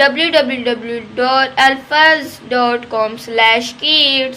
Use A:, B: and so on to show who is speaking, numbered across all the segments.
A: www.alfaz.com/kids।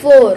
B: 4।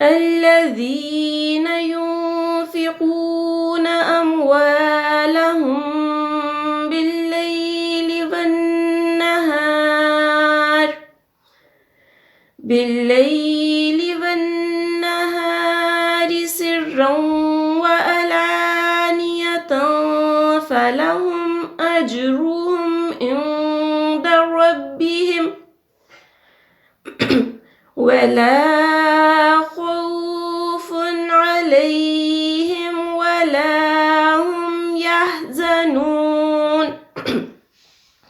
C: الذين ينفقون أموالهم بالليل والنهار سرا وعلانية فلهم أجرهم عند ربهم ولا خوف عليهم ولا هم يحزنون।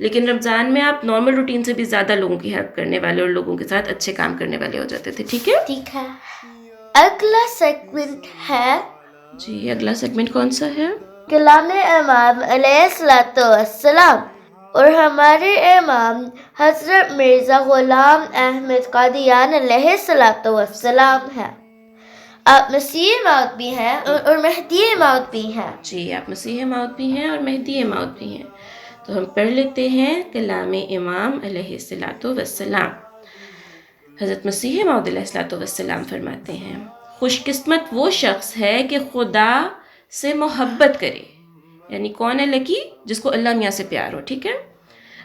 C: لیکن رمضان میں آپ نارمل روٹین سے بھی زیادہ لوگوں کی ہیلپ کرنے والے اور لوگوں کے ساتھ اچھے کام کرنے والے ہو جاتے تھے. ٹھیک ہے
D: ٹھیک ہے. اگلا سیگمنٹ ہے
C: جی. اگلا سیگمنٹ کون سا ہے؟
D: کلام امام علیہ السلام، اور ہمارے امام حضرت مرزا غلام احمد قادیان علیہ السلام ہیں. آپ مسیح موعود بھی ہیں اور مہدی موعود بھی ہیں.
C: جی. آپ مسیح موعود بھی ہیں اور مہدی موعود بھی ہیں. تو ہم پڑھ لیتے ہیں کلام امام علیہ السلام. حضرت مسیح موعود علیہ السلام فرماتے ہیں، خوش قسمت وہ شخص ہے کہ خدا سے محبت کرے. یعنی کون ہے لکی؟ جس کو اللہ میاں سے پیار ہو. ٹھیک ہے.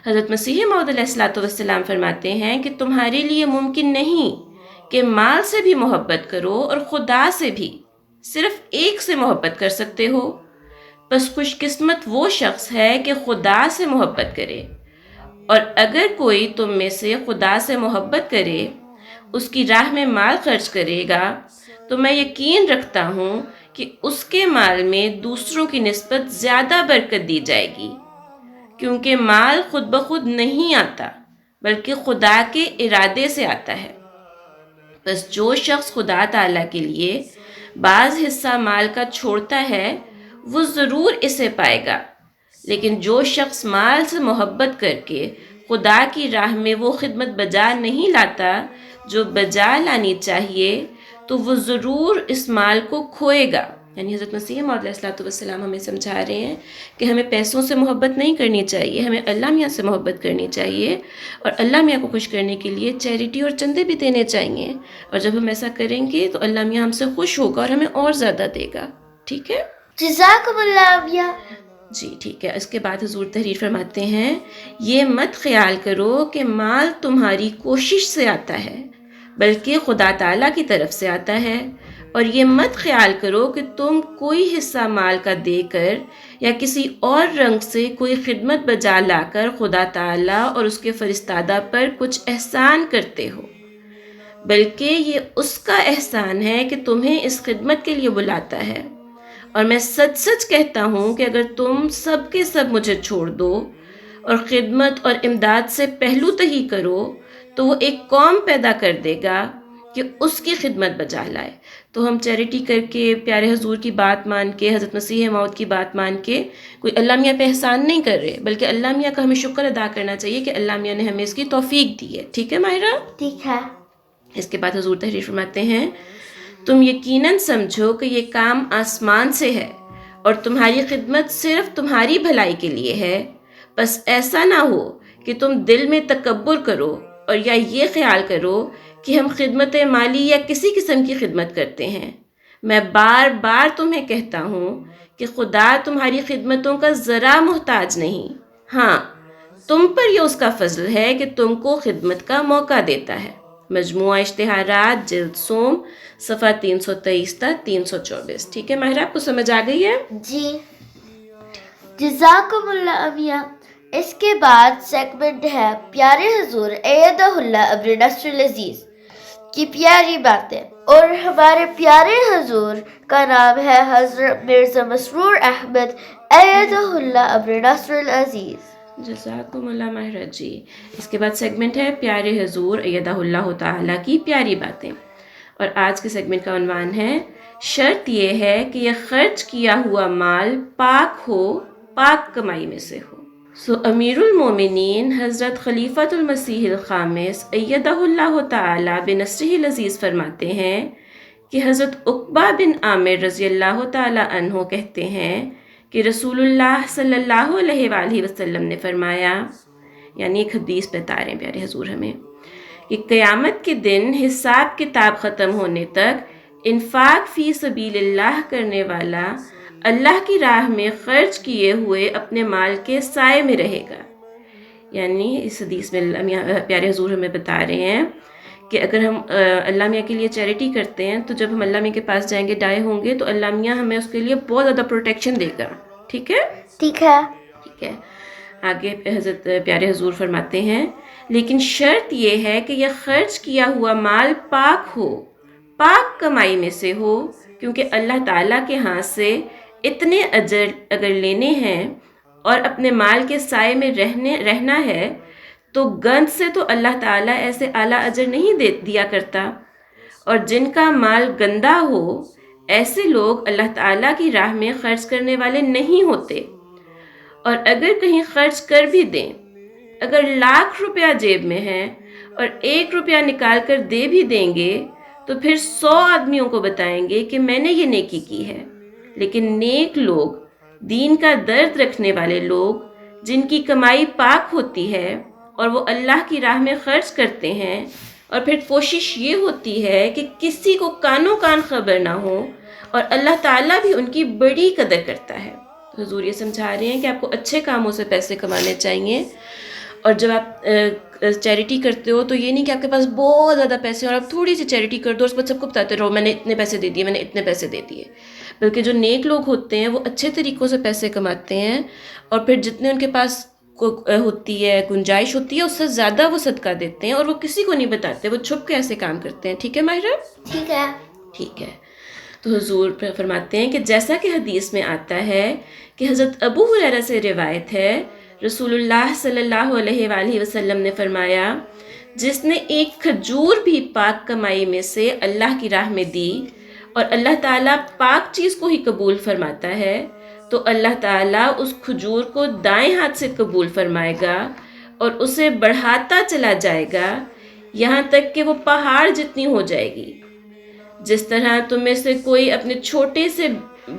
C: حضرت مسیح موعود علیہ السلام فرماتے ہیں کہ تمہارے لیے ممکن نہیں کہ مال سے بھی محبت کرو اور خدا سے بھی، صرف ایک سے محبت کر سکتے ہو. بس خوش قسمت وہ شخص ہے کہ خدا سے محبت کرے، اور اگر کوئی تم میں سے خدا سے محبت کرے، اس کی راہ میں مال خرچ کرے گا، تو میں یقین رکھتا ہوں کہ اس کے مال میں دوسروں کی نسبت زیادہ برکت دی جائے گی، کیونکہ مال خود بخود نہیں آتا بلکہ خدا کے ارادے سے آتا ہے. بس جو شخص خدا تعالیٰ کے لیے بعض حصہ مال کا چھوڑتا ہے وہ ضرور اسے پائے گا، لیکن جو شخص مال سے محبت کر کے خدا کی راہ میں وہ خدمت بجا نہیں لاتا جو بجا لانی چاہیے، تو وہ ضرور اس مال کو کھوئے گا. یعنی حضرت مسیح موعود علیہ السلام ہمیں سمجھا رہے ہیں کہ ہمیں پیسوں سے محبت نہیں کرنی چاہیے، ہمیں اللہ میاں سے محبت کرنی چاہیے، اور اللہ میاں کو خوش کرنے کے لیے چیریٹی اور چندے بھی دینے چاہیے. اور جب ہم ایسا کریں گے تو اللہ میاں ہم سے خوش ہوگا اور ہمیں اور زیادہ دے گا. ٹھیک ہے.
D: جزاکم اللہ میاں.
C: جی ٹھیک ہے. اس کے بعد حضور تحریر فرماتے ہیں، یہ مت خیال کرو کہ مال تمہاری کوشش سے آتا ہے بلکہ خدا تعالیٰ کی طرف سے آتا ہے، اور یہ مت خیال کرو کہ تم کوئی حصہ مال کا دے کر یا کسی اور رنگ سے کوئی خدمت بجا لا کر خدا تعالیٰ اور اس کے فرستادہ پر کچھ احسان کرتے ہو، بلکہ یہ اس کا احسان ہے کہ تمہیں اس خدمت کے لیے بلاتا ہے. اور میں سچ سچ کہتا ہوں کہ اگر تم سب کے سب مجھے چھوڑ دو اور خدمت اور امداد سے پہلو تہی کرو، تو وہ ایک قوم پیدا کر دے گا کہ اس کی خدمت بجا لائے. تو ہم چیریٹی کر کے، پیارے حضور کی بات مان کے، حضرت مسیح موعود کی بات مان کے کوئی اللہ میاں پہ احسان نہیں کر رہے، بلکہ اللہ میاں کا ہمیں شکر ادا کرنا چاہیے کہ اللہ میاں نے ہمیں اس کی توفیق دی ہے. ٹھیک ہے ماہرہ؟
D: ٹھیک ہے.
C: اس کے بعد حضور تحریر فرماتے ہیں، تم یقیناً سمجھو کہ یہ کام آسمان سے ہے اور تمہاری خدمت صرف تمہاری بھلائی کے لیے ہے. بس ایسا نہ ہو کہ تم دل میں تکبر کرو اور یا یہ خیال کرو کہ ہم خدمت مالی یا کسی قسم کی خدمت کرتے ہیں. میں بار بار تمہیں کہتا ہوں کہ خدا تمہاری خدمتوں کا ذرا محتاج نہیں. ہاں، تم پر یہ اس کا فضل ہے کہ تم کو خدمت کا موقع دیتا ہے. مجموعہ اشتہارات جلد سوم صفحہ 323 تا 324. ٹھیک ہے ماہرہ، آپ کو سمجھ آ گئی ہے؟
D: جی جزاکم اللہ میاں. اس کے بعد سیگمنٹ ہے پیارے حضور ایدہ اللہ ابن نصر العزیز کی پیاری باتیں، اور ہمارے پیارے حضور کا نام ہے حضرت مرزا مسرور احمد ایدہ اللہ ابن نصر العزیز.
C: جزاکم اللہ ماہرہ جی. اس کے بعد سیگمنٹ ہے پیارے حضور ایدہ اللہ تعالیٰ کی پیاری باتیں، اور آج کے سیگمنٹ کا عنوان ہے شرط یہ ہے کہ یہ خرچ کیا ہوا مال پاک ہو، پاک کمائی میں سے ہو. امیر المومنین حضرت خلیفۃ المسیح الخامس ایدہ اللہ تعالیٰ بنصرہ العزیز فرماتے ہیں کہ حضرت عقبہ بن عامر رضی اللہ تعالیٰ عنہ کہتے ہیں کہ رسول اللہ صلی اللہ علیہ وآلہ وسلم نے فرمایا، یعنی ایک حدیث بتا رہے ہیں پیارے حضور ہمیں، کہ قیامت کے دن حساب کتاب ختم ہونے تک انفاق فی سبیل اللہ کرنے والا اللہ کی راہ میں خرچ کیے ہوئے اپنے مال کے سائے میں رہے گا. یعنی اس حدیث میں پیارے حضور ہمیں بتا رہے ہیں کہ اگر ہم اللہ میاں کے لیے چیریٹی کرتے ہیں تو جب ہم اللہ میاں کے پاس جائیں گے، ڈائے ہوں گے، تو اللہ میاں ہمیں اس کے لیے بہت زیادہ پروٹیکشن دے گا. ٹھیک ہے؟
D: ٹھیک ہے.
C: ٹھیک ہے. آگے حضرت پیارے حضور فرماتے ہیں، لیکن شرط یہ ہے کہ یہ خرچ کیا ہوا مال پاک ہو، پاک کمائی میں سے ہو، کیونکہ اللہ تعالیٰ کے ہاں سے اتنے اجر اگر لینے ہیں اور اپنے مال کے سائے میں رہنا ہے تو گند سے تو اللہ تعالیٰ ایسے اعلیٰ اجر نہیں دیا کرتا، اور جن کا مال گندا ہو ایسے لوگ اللہ تعالیٰ کی راہ میں خرچ کرنے والے نہیں ہوتے، اور اگر کہیں خرچ کر بھی دیں، اگر 1,00,000 روپیہ جیب میں ہے اور 1 روپیہ نکال کر دے بھی دیں گے تو پھر 100 آدمیوں کو بتائیں گے کہ میں نے یہ نیکی کی ہے۔ لیکن نیک لوگ، دین کا درد رکھنے والے لوگ، جن کی کمائی پاک ہوتی ہے اور وہ اللہ کی راہ میں خرچ کرتے ہیں، اور پھر کوشش یہ ہوتی ہے کہ کسی کو کانوں کان خبر نہ ہو، اور اللہ تعالیٰ بھی ان کی بڑی قدر کرتا ہے۔ تو حضور یہ سمجھا رہے ہیں کہ آپ کو اچھے کاموں سے پیسے کمانے چاہیے، اور جب آپ چیریٹی کرتے ہو تو یہ نہیں کہ آپ کے پاس بہت زیادہ پیسے اور آپ تھوڑی سی چیریٹی کر دو اور اس پر سب کو بتاتے رہو میں نے اتنے پیسے دے دیے، میں نے اتنے پیسے دے دیے، بلکہ جو نیک لوگ ہوتے ہیں وہ اچھے طریقوں سے پیسے کماتے ہیں، اور پھر جتنے ان کے پاس ہوتی ہے، گنجائش ہوتی ہے، اس سے زیادہ وہ صدقہ دیتے ہیں، اور وہ کسی کو نہیں بتاتے، وہ چھپ کے ایسے کام کرتے ہیں۔ ٹھیک ہے ماہرہ؟
D: ٹھیک ہے۔
C: ٹھیک ہے۔ تو حضور فرماتے ہیں کہ جیسا کہ حدیث میں آتا ہے کہ حضرت ابو ہریرہ سے روایت ہے، رسول اللہ صلی اللہ علیہ وآلہ وسلم نے فرمایا، جس نے ایک کھجور بھی پاک کمائی میں سے اللہ کی راہ میں دی، اور اللہ تعالیٰ پاک چیز کو ہی قبول فرماتا ہے، تو اللہ تعالیٰ اس کھجور کو دائیں ہاتھ سے قبول فرمائے گا اور اسے بڑھاتا چلا جائے گا یہاں تک کہ وہ پہاڑ جتنی ہو جائے گی۔ جس طرح تم میں سے کوئی اپنے چھوٹے سے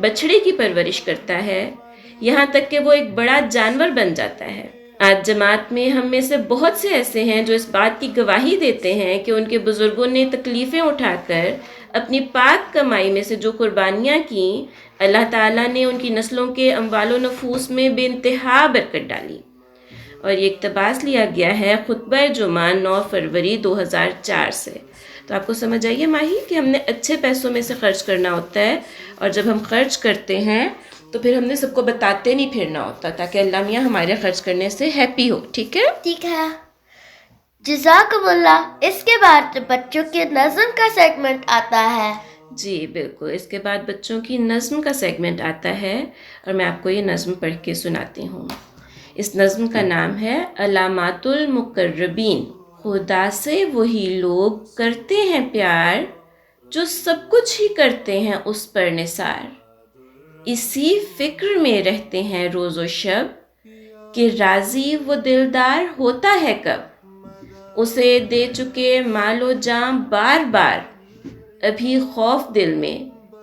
C: بچڑے کی پرورش کرتا ہے یہاں تک کہ وہ ایک بڑا جانور بن جاتا ہے۔ آج جماعت میں ہم میں سے بہت سے ایسے ہیں جو اس بات کی گواہی دیتے ہیں کہ ان کے بزرگوں نے تکلیفیں اٹھا کر اپنی پاک کمائی میں سے جو قربانیاں کیں، اللہ تعالیٰ نے ان کی نسلوں کے اموال و نفوس میں بے انتہا برکت ڈالی۔ اور یہ اقتباس لیا گیا ہے خطبہ جمعہ 9 فروری 2004 سے۔ تو آپ کو سمجھ آئیے ماہی کہ ہم نے اچھے پیسوں میں سے خرچ کرنا ہوتا ہے، اور جب ہم خرچ کرتے ہیں تو پھر ہم نے سب کو بتاتے نہیں پھرنا ہوتا، تاکہ اللہ میاں ہمارے خرچ کرنے سے ہیپی ہو۔ ٹھیک ہے؟
D: ٹھیک ہے، جزاکم اللہ۔ اس کے بعد بچوں کے نظم کا سیگمنٹ آتا ہے۔
C: جی بالکل، اس کے بعد بچوں کی نظم کا سیگمنٹ آتا ہے، اور میں آپ کو یہ نظم پڑھ کے سناتی ہوں۔ اس نظم کا نام ہے علامات المقربین۔ خدا سے وہی لوگ کرتے ہیں پیار جو سب کچھ ہی کرتے ہیں اس پر نثار، اسی فکر میں رہتے ہیں روز و شب کہ راضی وہ دلدار ہوتا ہے کب، اسے دے چکے مال و جاں بار بار، ابھی خوف دل میں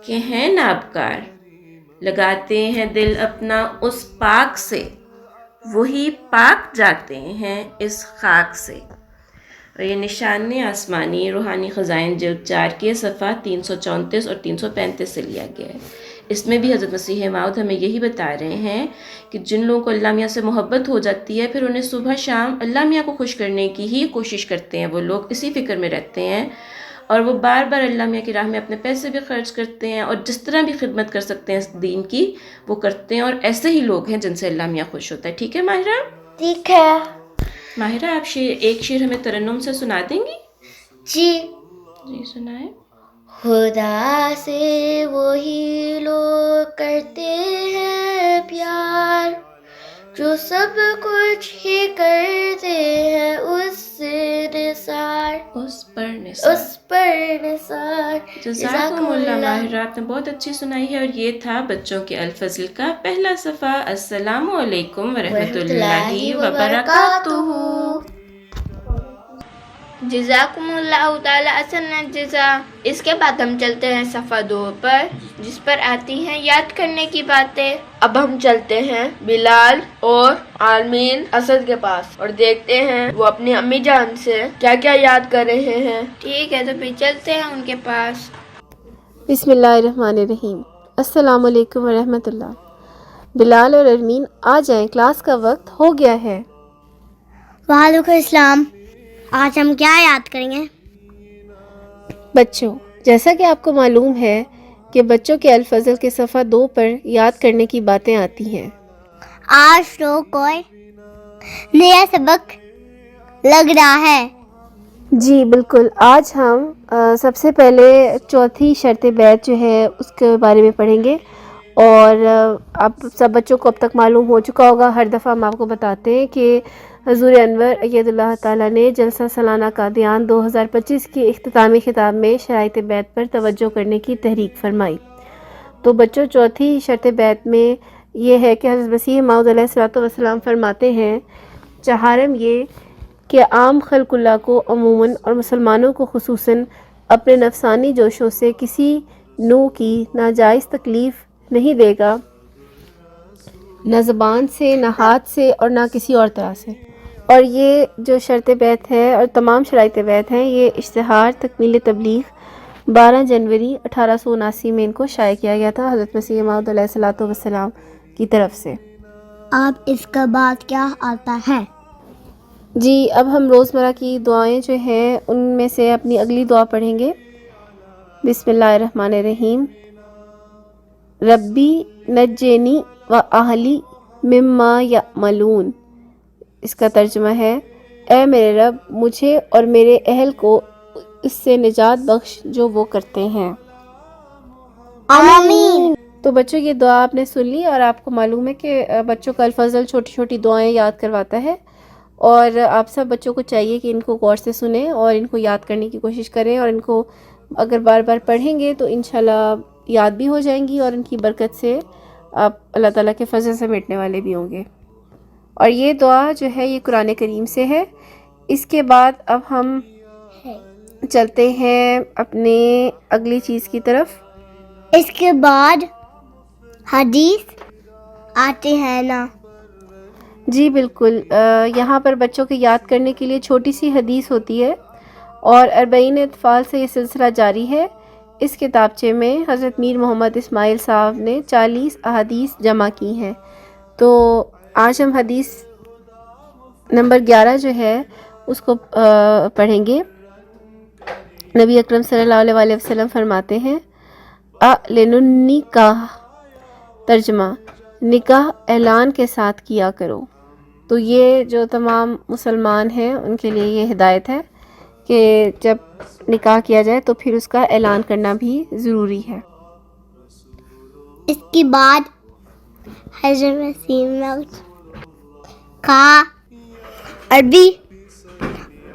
C: کہ ہیں نابکار، لگاتے ہیں دل اپنا اس پاک سے، وہی پاک جاتے ہیں اس خاک سے۔ اور یہ نشان آسمانی روحانی خزائن جلد 4 کے صفحہ 334 اور 335 سے لیا گیا ہے۔ اس میں بھی حضرت مسیح موعود ہمیں یہی بتا رہے ہیں کہ جن لوگوں کو اللہ میاں سے محبت ہو جاتی ہے، پھر انہیں صبح شام اللہ میاں کو خوش کرنے کی ہی کوشش کرتے ہیں، وہ لوگ اسی فکر میں رہتے ہیں، اور وہ بار بار اللہ میاں کی راہ میں اپنے پیسے بھی خرچ کرتے ہیں، اور جس طرح بھی خدمت کر سکتے ہیں اس دین کی وہ کرتے ہیں، اور ایسے ہی لوگ ہیں جن سے اللہ میاں خوش ہوتا ہے۔ ٹھیک ہے ماہرہ؟
D: ٹھیک ہے۔
C: ماہرہ آپ ایک شعر ہمیں ترنم سے سنا دیں گی؟
D: جی
C: سنائیں۔
D: خدا سے وہی لوگ کرتے ہیں پیار جو سب کچھ ہی کرتے ہیں اس پر نثار۔
C: جزاکم اللہ ماہرہ، آپ نے بہت اچھی سنائی ہے، اور یہ تھا بچوں کے الفضل کا پہلا صفحہ۔ السلام علیکم ورحمۃ اللہ وبرکاتہ۔
A: جزاکم اللہ تعالیٰ احسن الجزا۔ اس کے بعد ہم چلتے ہیں صفحہ 2 پر، جس پر آتی ہیں یاد کرنے کی باتیں۔
B: اب ہم چلتے ہیں بلال اور عالمین اسد کے پاس اور دیکھتے ہیں وہ اپنی امی جان سے کیا کیا یاد کر رہے ہیں۔
A: ٹھیک ہے، تو پھر چلتے ہیں ان کے پاس۔
E: بسم اللہ الرحمن الرحیم۔ السلام علیکم ورحمۃ اللہ۔ بلال اور ارمین آ جائیں، کلاس کا وقت ہو گیا ہے۔
F: وعلیکم السلام۔ آج ہم کیا یاد کریں گے؟
E: بچوں، جیسا کہ آپ کو معلوم ہے کہ بچوں کے الفضل کے صفحہ 2 پر یاد کرنے کی باتیں آتی ہیں۔
F: آج تو کوئی نیا سبق لگ رہا ہے۔
E: جی بالکل، آج ہم سب سے پہلے چوتھی شرط بیعت جو ہے اس کے بارے میں پڑھیں گے، اور آپ سب بچوں کو اب تک معلوم ہو چکا ہوگا، ہر دفعہ ہم آپ کو بتاتے ہیں کہ حضور انور اید اللہ تعالیٰ نے جلسہ سالانہ قادیان 2025 کی اختتامی خطاب میں شرائط بیعت پر توجہ کرنے کی تحریک فرمائی۔ تو بچوں، چوتھی شرط بیعت میں یہ ہے کہ حضرت مسیح موعود علیہ الصلوۃ والسلام فرماتے ہیں، چہارم یہ کہ عام خلق اللہ کو عموماً اور مسلمانوں کو خصوصاً اپنے نفسانی جوشوں سے کسی نوع کی ناجائز تکلیف نہیں دے گا، نہ زبان سے، نہ ہاتھ سے، اور نہ کسی اور طرح سے۔ اور یہ جو شرط بیعت ہے اور تمام شرائط بیعت ہیں، یہ اشتہار تکمیل تبلیغ 12 جنوری 1879 میں ان کو شائع کیا گیا تھا حضرت مسیح موعود علیہ الصلوۃ والسلام کی طرف سے۔
F: اب اس کے بعد کیا آتا ہے؟
E: جی، اب ہم روزمرہ کی دعائیں جو ہیں ان میں سے اپنی اگلی دعا پڑھیں گے۔ بسم اللہ الرحمن الرحیم۔ ربی نجنی و اہلی مما یعملون، اس کا ترجمہ ہے، اے میرے رب، مجھے اور میرے اہل کو اس سے نجات بخش جو وہ کرتے ہیں۔
F: آمین۔
E: تو بچوں، یہ دعا آپ نے سن لی، اور آپ کو معلوم ہے کہ بچوں کا الفضل چھوٹی چھوٹی دعائیں یاد کرواتا ہے، اور آپ سب بچوں کو چاہیے کہ ان کو غور سے سنیں اور ان کو یاد کرنے کی کوشش کریں، اور ان کو اگر بار بار پڑھیں گے تو انشاءاللہ یاد بھی ہو جائیں گی، اور ان کی برکت سے آپ اللہ تعالیٰ کے فضل سے مٹنے والے بھی ہوں گے۔ اور یہ دعا جو ہے یہ قرآن کریم سے ہے۔ اس کے بعد اب ہم چلتے ہیں اپنے اگلی چیز کی طرف۔
F: اس کے بعد حدیث آتی ہے نا؟
E: جی بالکل، یہاں پر بچوں کے یاد کرنے کے لیے چھوٹی سی حدیث ہوتی ہے، اور 40 اطفال سے یہ سلسلہ جاری ہے۔ اس کتابچے میں حضرت میر محمد اسماعیل صاحب نے 40 احادیث جمع کی ہیں۔ تو آج ہم حدیث نمبر 11 جو ہے اس کو پڑھیں گے۔ نبی اکرم صلی اللہ علیہ وسلم فرماتے ہیں، اعلنوا النکاح، ترجمہ، نکاح اعلان کے ساتھ کیا کرو۔ تو یہ جو تمام مسلمان ہیں ان کے لیے یہ ہدایت ہے کہ جب نکاح کیا جائے تو پھر اس کا اعلان کرنا بھی ضروری ہے۔
F: اس کے بعد حضرت مسیح موعود کا عربی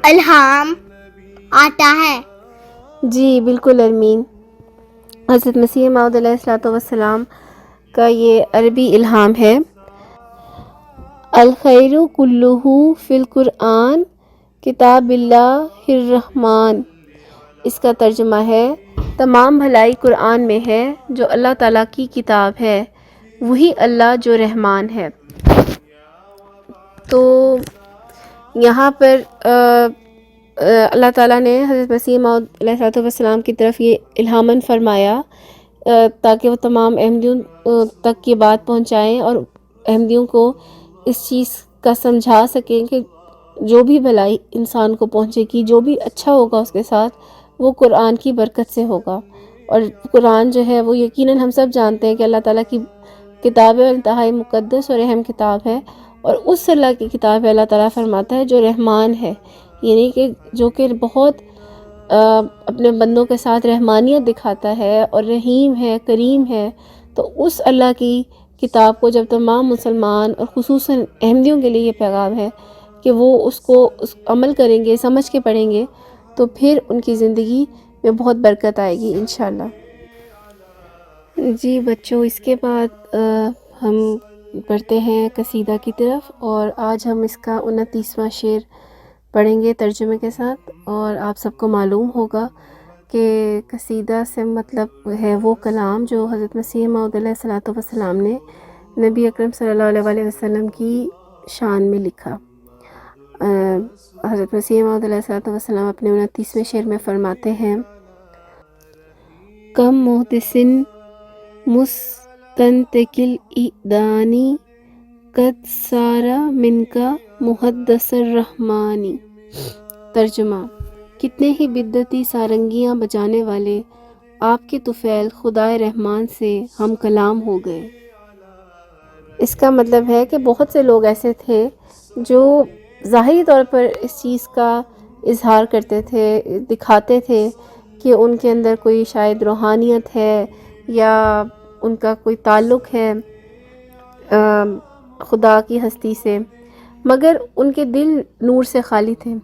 F: الہام آتا ہے۔
E: جی بالکل ارمین، حضرت مسیح موعود علیہ الصلوۃ والسلام کا یہ عربی الہام ہے۔ الخیر کلہ فی القرآن کتاب اللہ الرحمن، اس کا ترجمہ ہے، تمام بھلائی قرآن میں ہے جو اللہ تعالیٰ کی کتاب ہے، وہی اللہ جو رحمان ہے۔ تو یہاں پر اللہ تعالیٰ نے حضرت مسیح موعود علیہ الصلوۃ والسلام کی طرف یہ الہاماً فرمایا تاکہ وہ تمام احمدیوں تک یہ بات پہنچائیں اور احمدیوں کو اس چیز کا سمجھا سکیں کہ جو بھی بھلائی انسان کو پہنچے گی، جو بھی اچھا ہوگا اس کے ساتھ، وہ قرآن کی برکت سے ہوگا۔ اور قرآن جو ہے وہ یقیناً ہم سب جانتے ہیں کہ اللہ تعالیٰ کی کتاب ہے، انتہائی مقدس اور اہم کتاب ہے، اور اس اللہ کی کتاب ہے، اللہ تعالیٰ فرماتا ہے، جو رحمان ہے، یعنی کہ جو کہ بہت اپنے بندوں کے ساتھ رحمانیت دکھاتا ہے اور رحیم ہے، کریم ہے۔ تو اس اللہ کی کتاب کو جب تمام مسلمان اور خصوصاً احمدیوں کے لیے یہ پیغام ہے کہ وہ اس کو عمل کریں گے، سمجھ کے پڑھیں گے، تو پھر ان کی زندگی میں بہت برکت آئے گی انشاءاللہ۔ جی بچوں، اس کے بعد ہم پڑھتے ہیں قصیدہ کی طرف، اور آج ہم اس کا 29واں شعر پڑھیں گے ترجمے کے ساتھ۔ اور آپ سب کو معلوم ہوگا کہ قصیدہ سے مطلب ہے وہ کلام جو حضرت مسیح موعود علیہ الصلوۃ والسلام نے نبی اکرم صلی اللہ علیہ وسلم کی شان میں لکھا۔ حضرت مسیح موعود علیہ الصلوۃ والسلام اپنے 29ویں شعر میں فرماتے ہیں، کم محدثن مستنتقل اعدانی قد سارا من کا محدث الرحمانی، ترجمہ، کتنے ہی بدعتی سارنگیاں بجانے والے آپ کے طفیل خدائے رحمان سے ہم کلام ہو گئے۔ اس کا مطلب ہے کہ بہت سے لوگ ایسے تھے جو ظاہری طور پر اس چیز کا اظہار کرتے تھے، دکھاتے تھے کہ ان کے اندر کوئی شاید روحانیت ہے یا ان کا کوئی تعلق ہے خدا کی ہستی سے، مگر ان کے دل نور سے خالی تھے۔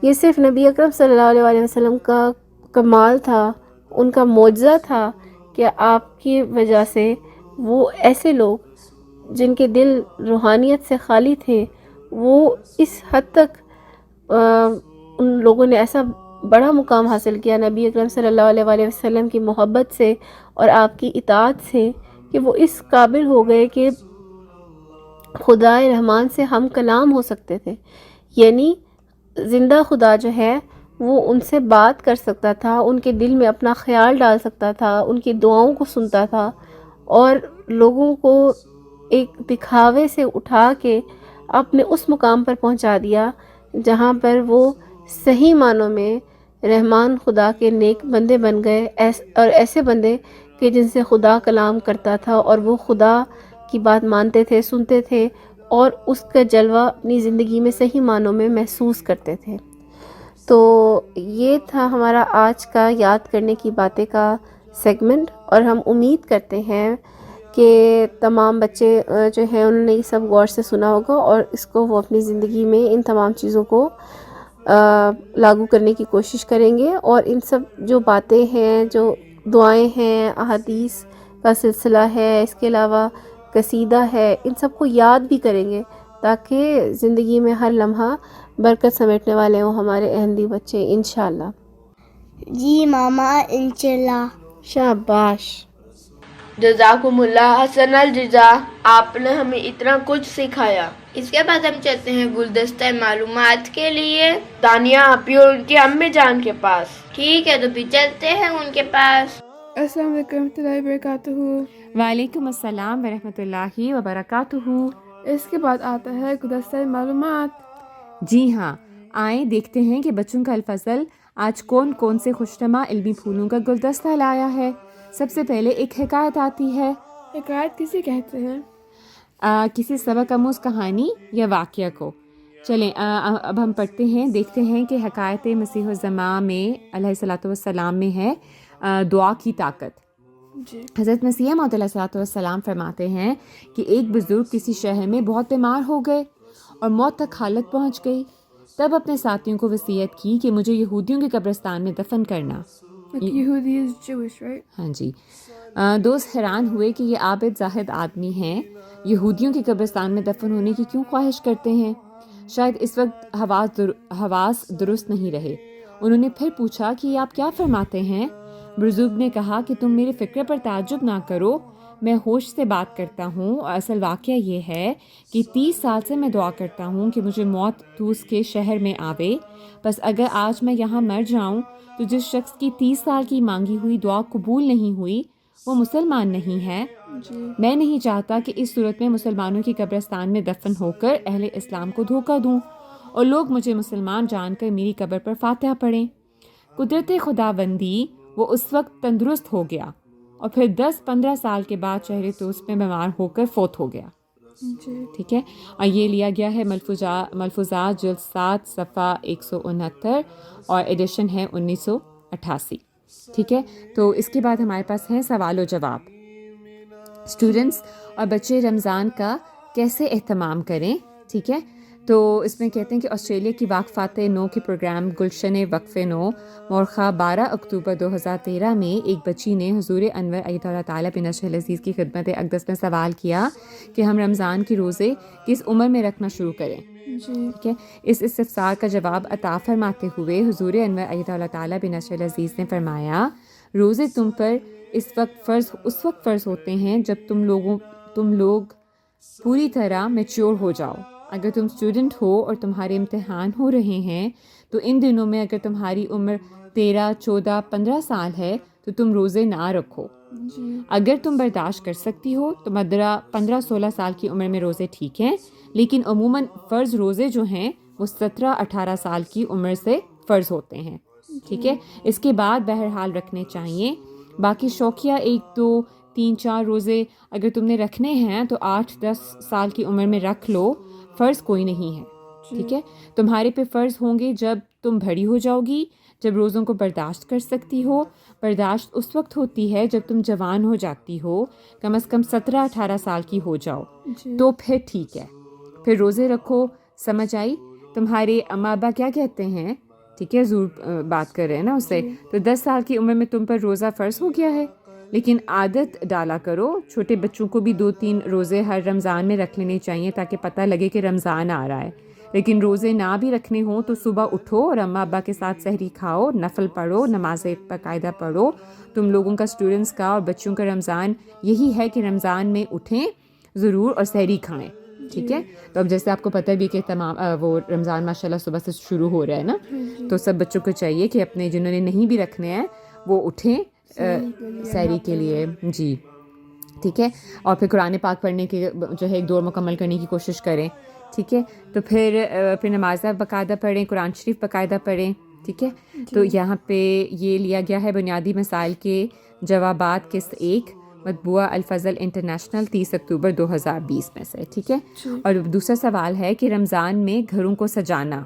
E: یہ صرف نبی اکرم صلی اللہ علیہ وسلم کا کمال تھا، ان کا معجزہ تھا کہ آپ کی وجہ سے وہ ایسے لوگ جن کے دل روحانیت سے خالی تھے، وہ اس حد تک ان لوگوں نے ایسا بڑا مقام حاصل کیا نبی اکرم صلی اللہ علیہ وسلم کی محبت سے اور آپ کی اطاعت سے، کہ وہ اس قابل ہو گئے کہ خدا رحمان سے ہم کلام ہو سکتے تھے، یعنی زندہ خدا جو ہے وہ ان سے بات کر سکتا تھا، ان کے دل میں اپنا خیال ڈال سکتا تھا، ان کی دعاؤں کو سنتا تھا، اور لوگوں کو ایک دکھاوے سے اٹھا کے اپنے اس مقام پر پہنچا دیا جہاں پر وہ صحیح معنوں میں رحمان خدا کے نیک بندے بن گئے، اور ایسے بندے کہ جن سے خدا کلام کرتا تھا اور وہ خدا کی بات مانتے تھے، سنتے تھے، اور اس کا جلوہ اپنی زندگی میں صحیح معنوں میں محسوس کرتے تھے۔ تو یہ تھا ہمارا آج کا یاد کرنے کی باتیں کا سیگمنٹ، اور ہم امید کرتے ہیں کہ تمام بچے جو ہیں انہوں نے یہ سب غور سے سنا ہوگا، اور اس کو وہ اپنی زندگی میں ان تمام چیزوں کو لاگو کرنے کی کوشش کریں گے، اور ان سب جو باتیں ہیں، جو دعائیں ہیں، احادیث کا سلسلہ ہے، اس کے علاوہ قصیدہ ہے، ان سب کو یاد بھی کریں گے تاکہ زندگی میں ہر لمحہ برکت سمیٹنے والے ہوں ہمارے احمدی بچے انشاءاللہ۔
F: جی ماما انشاءاللہ۔
E: شاباش۔
B: جزاکم اللہ حسن الجزا، آپ نے ہمیں اتنا کچھ سکھایا۔
A: اس کے بعد ہم چلتے ہیں گلدستہ معلومات کے لیے۔
B: دانیہ آپی اور ان کی امی جان کے پاس۔
A: ٹھیک ہے، تو بھی چلتے ہیں ان کے پاس۔
G: السلام علیکم ورحمۃ اللہ وبرکاتہ۔
H: وعلیکم السلام ورحمۃ اللہ وبرکاتہ۔
G: اس کے بعد آتا ہے گلدستہ معلومات۔
H: جی ہاں، آئیں دیکھتے ہیں کہ بچوں کا الفضل آج کون کون سے خوشنما علمی پھولوں کا گلدستہ لایا ہے۔ سب سے پہلے ایک حکایت آتی ہے۔
G: حکایت کسے کہتے ہیں؟
H: کسی سبق آموز کہانی یا واقعہ کو۔ چلیں اب ہم پڑھتے ہیں، دیکھتے ہیں کہ حکایت مسیح الزماں میں علیہ الصلوۃ والسلام میں ہے دعا کی طاقت۔
G: جی۔
H: حضرت مسیح موعود علیہ الصلوۃ والسلام فرماتے ہیں کہ ایک بزرگ کسی شہر میں بہت بیمار ہو گئے اور موت تک حالت پہنچ گئی۔ تب اپنے ساتھیوں کو وصیت کی کہ مجھے یہودیوں کے قبرستان میں دفن کرنا۔
G: یہودی is Jewish, right?
H: ہاں جی۔ دوست حیران ہوئے کہ یہ عابد زاہد آدمی ہیں، یہودیوں کے قبرستان میں دفن ہونے کی کیوں خواہش کرتے ہیں؟ شاید اس وقت حواس درست نہیں رہے۔ انہوں نے پھر پوچھا کہ یہ آپ کیا فرماتے ہیں؟ بزرگ نے کہا کہ تم میرے فکر پر تعجب نہ کرو، میں ہوش سے بات کرتا ہوں، اور اصل واقعہ یہ ہے کہ 30 سال سے میں دعا کرتا ہوں کہ مجھے موت توس کے شہر میں آوے، بس اگر آج میں یہاں مر جاؤں تو جس شخص کی 30 سال کی مانگی ہوئی دعا قبول نہیں ہوئی وہ مسلمان نہیں ہے۔ میں نہیں چاہتا کہ اس صورت میں مسلمانوں کی قبرستان میں دفن ہو کر اہل اسلام کو دھوکہ دوں اور لوگ مجھے مسلمان جان کر میری قبر پر فاتحہ پڑھیں۔ قدرت خداوندی وہ اس وقت تندرست ہو گیا اور پھر 10-15 سال کے بعد شہر توس میں بیمار ہو کر فوت ہو گیا۔ ٹھیک ہے، اور یہ لیا گیا ہے ملفوظات جلد 7 صفحہ 169 اور ایڈیشن ہے 1988۔ ٹھیک ہے، تو اس کے بعد ہمارے پاس ہے سوال و جواب۔ اسٹوڈنٹس اور بچے رمضان کا کیسے اہتمام کریں؟ ٹھیک ہے، تو اس میں کہتے ہیں کہ آسٹریلیا کی واقفات نو کے پروگرام گلشن وقف نو مورخہ 12 اکتوبر 2013 میں ایک بچی نے حضور انور ایت اللہ تعالیٰ بن نشہ العزیز کی خدمت اقدس میں سوال کیا کہ ہم رمضان کے روزے کس عمر میں رکھنا شروع کریں؟ ٹھیک ہے، اس استفسار کا جواب عطا فرماتے ہوئے حضور انور ایت اللہ تعالیٰ بن نشہ العزیز نے فرمایا، روزے تم پر اس وقت فرض ہوتے ہیں جب تم لوگ پوری طرح میچور ہو جاؤ۔ اگر تم اسٹوڈنٹ ہو اور تمہارے امتحان ہو رہے ہیں تو ان دنوں میں اگر تمہاری عمر 13، 14، 15 سال ہے تو تم روزے نہ رکھو۔ اگر تم برداشت کر سکتی ہو تو 15، 16 سال کی عمر میں روزے ٹھیک ہیں، لیکن عموماً فرض روزے جو ہیں وہ 17، 18 سال کی عمر سے فرض ہوتے ہیں۔ ٹھیک ہے، اس کے بعد بہرحال رکھنے چاہیے۔ باقی شوقیہ 1، 2، 3، 4 روزے اگر تم نے رکھنے ہیں تو 8، 10 سال کی عمر میں رکھ لو، فرض کوئی نہیں ہے۔ ٹھیک ہے، تمہارے پہ فرض ہوں گے جب تم بڑی ہو جاؤ گی، جب روزوں کو برداشت کر سکتی ہو. برداشت اس وقت ہوتی ہے جب تم جوان ہو جاتی ہو, کم از کم 17-18 سال کی ہو جاؤ, تو پھر ٹھیک ہے, پھر روزے رکھو. سمجھ آئی؟ تمہارے اماں ابا کیا کہتے ہیں, ٹھیک ہے, حضور بات کر رہے ہیں نا اس سے, تو 10 سال کی عمر میں تم پر روزہ فرض ہو گیا ہے. لیکن عادت ڈالا کرو, چھوٹے بچوں کو بھی 2-3 روزے ہر رمضان میں رکھ لینے چاہیے تاکہ پتہ لگے کہ رمضان آ رہا ہے. لیکن روزے نہ بھی رکھنے ہوں تو صبح اٹھو اور اماں ابا کے ساتھ سحری کھاؤ, نفل پڑھو, نمازیں باقاعدہ پڑھو. تم لوگوں کا, اسٹوڈنٹس کا اور بچوں کا رمضان یہی ہے کہ رمضان میں اٹھیں ضرور اور سحری کھائیں, ٹھیک ہے. تو اب جیسے آپ کو پتہ بھی کہ تمام وہ رمضان ماشاءاللہ صبح سے شروع ہو رہا ہے نا, تو سب بچوں کو چاہیے کہ اپنے جنہوں نے نہیں بھی رکھنے ہیں وہ اٹھیں سحری کے لیے. جی ٹھیک ہے. اور پھر قرآن پاک پڑھنے کے جو ہے ایک دور مکمل کرنے کی کوشش کریں, ٹھیک ہے. تو پھر نمازیں باقاعدہ پڑھیں, قرآن شریف باقاعدہ پڑھیں, ٹھیک ہے. تو یہاں پہ یہ لیا گیا ہے بنیادی مسائل کے جوابات قسط 1, مطبوعہ الفضل انٹرنیشنل 30 اکتوبر 2020 میں سے, ٹھیک ہے. اور دوسرا سوال ہے کہ رمضان میں گھروں کو سجانا.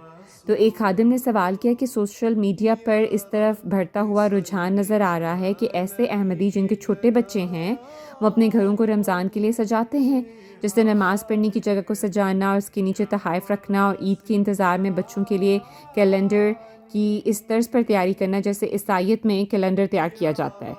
H: تو ایک خادم نے سوال کیا کہ سوشل میڈیا پر اس طرف بڑھتا ہوا رجحان نظر آ رہا ہے کہ ایسے احمدی جن کے چھوٹے بچے ہیں وہ اپنے گھروں کو رمضان کے لیے سجاتے ہیں, جیسے نماز پڑھنے کی جگہ کو سجانا اور اس کے نیچے تحائف رکھنا, اور عید کے انتظار میں بچوں کے لیے کیلنڈر کی اس طرز پر تیاری کرنا جیسے عیسائیت میں کیلنڈر تیار کیا جاتا ہے.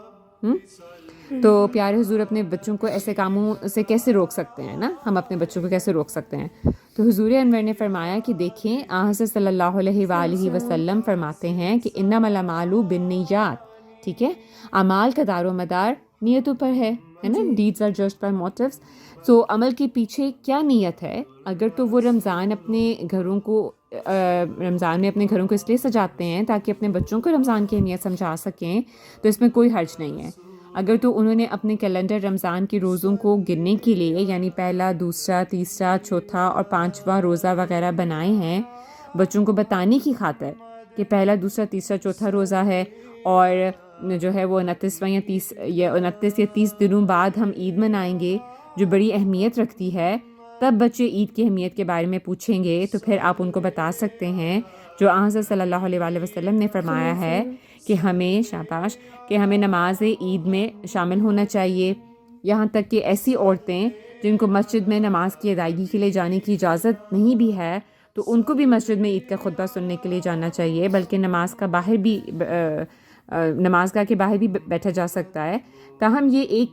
H: تو پیارے حضور اپنے بچوں کو ایسے کاموں سے کیسے روک سکتے ہیں نا, ہم اپنے بچوں کو کیسے روک سکتے ہیں؟ تو حضور انور نے فرمایا کہ دیکھیں, حضرت صلی اللہ علیہ وآلہ وسلم فرماتے ہیں کہ انما الاعمال بالنیات, ٹھیک ہے. اعمال کا دار و مدار نیتوں پر ہے نا, deeds are just by motives. So عمل کے پیچھے کیا نیت ہے؟ اگر تو وہ رمضان میں اپنے گھروں کو اس لیے سجاتے ہیں تاکہ اپنے بچوں کو رمضان کی اہمیت سمجھا سکیں, تو اس میں کوئی حرج نہیں ہے. اگر تو انہوں نے اپنے کیلنڈر رمضان کے روزوں کو گننے کے لیے, یعنی پہلا, دوسرا, تیسرا, چوتھا اور 5واں روزہ وغیرہ بنائے ہیں بچوں کو بتانے کی خاطر کہ پہلا, دوسرا, تیسرا, چوتھا روزہ ہے, اور جو ہے وہ 29 یا 30 دنوں بعد ہم عید منائیں گے جو بڑی اہمیت رکھتی ہے, تب بچے عید کی اہمیت کے بارے میں پوچھیں گے, تو پھر آپ ان کو بتا سکتے ہیں جو حضرت صلی اللہ علیہ وآلہ وسلم نے فرمایا ہے کہ ہمیں نماز عید میں شامل ہونا چاہیے. یہاں تک کہ ایسی عورتیں جن کو مسجد میں نماز کی ادائیگی کے لیے جانے کی اجازت نہیں بھی ہے, تو ان کو بھی مسجد میں عید کا خطبہ سننے کے لیے جانا چاہیے, بلکہ نمازگاہ کے باہر بھی بیٹھا جا سکتا ہے. تاہم یہ ایک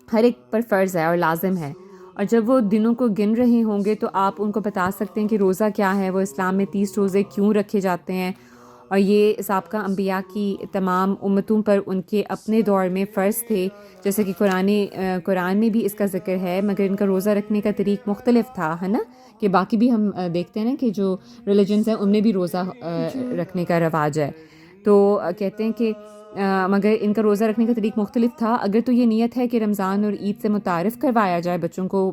H: ہر ایک پر فرض ہے اور لازم ہے. اور جب وہ دنوں کو گن رہے ہوں گے تو آپ ان کو بتا سکتے ہیں کہ روزہ کیا ہے, وہ اسلام میں 30 روزے کیوں رکھے جاتے ہیں, اور یہ سابقہ انبیاء کی تمام امتوں پر ان کے اپنے دور میں فرض تھے, جیسے کہ قرآن میں بھی اس کا ذکر ہے, مگر ان کا روزہ رکھنے کا طریق مختلف تھا, ہے نا. کہ باقی بھی ہم دیکھتے ہیں نا کہ جو ریلیجنز ہیں ان میں بھی روزہ رکھنے کا رواج ہے. تو کہتے ہیں کہ مگر ان کا روزہ رکھنے کا طریق مختلف تھا. اگر تو یہ نیت ہے کہ رمضان اور عید سے متعارف کروایا جائے, بچوں کو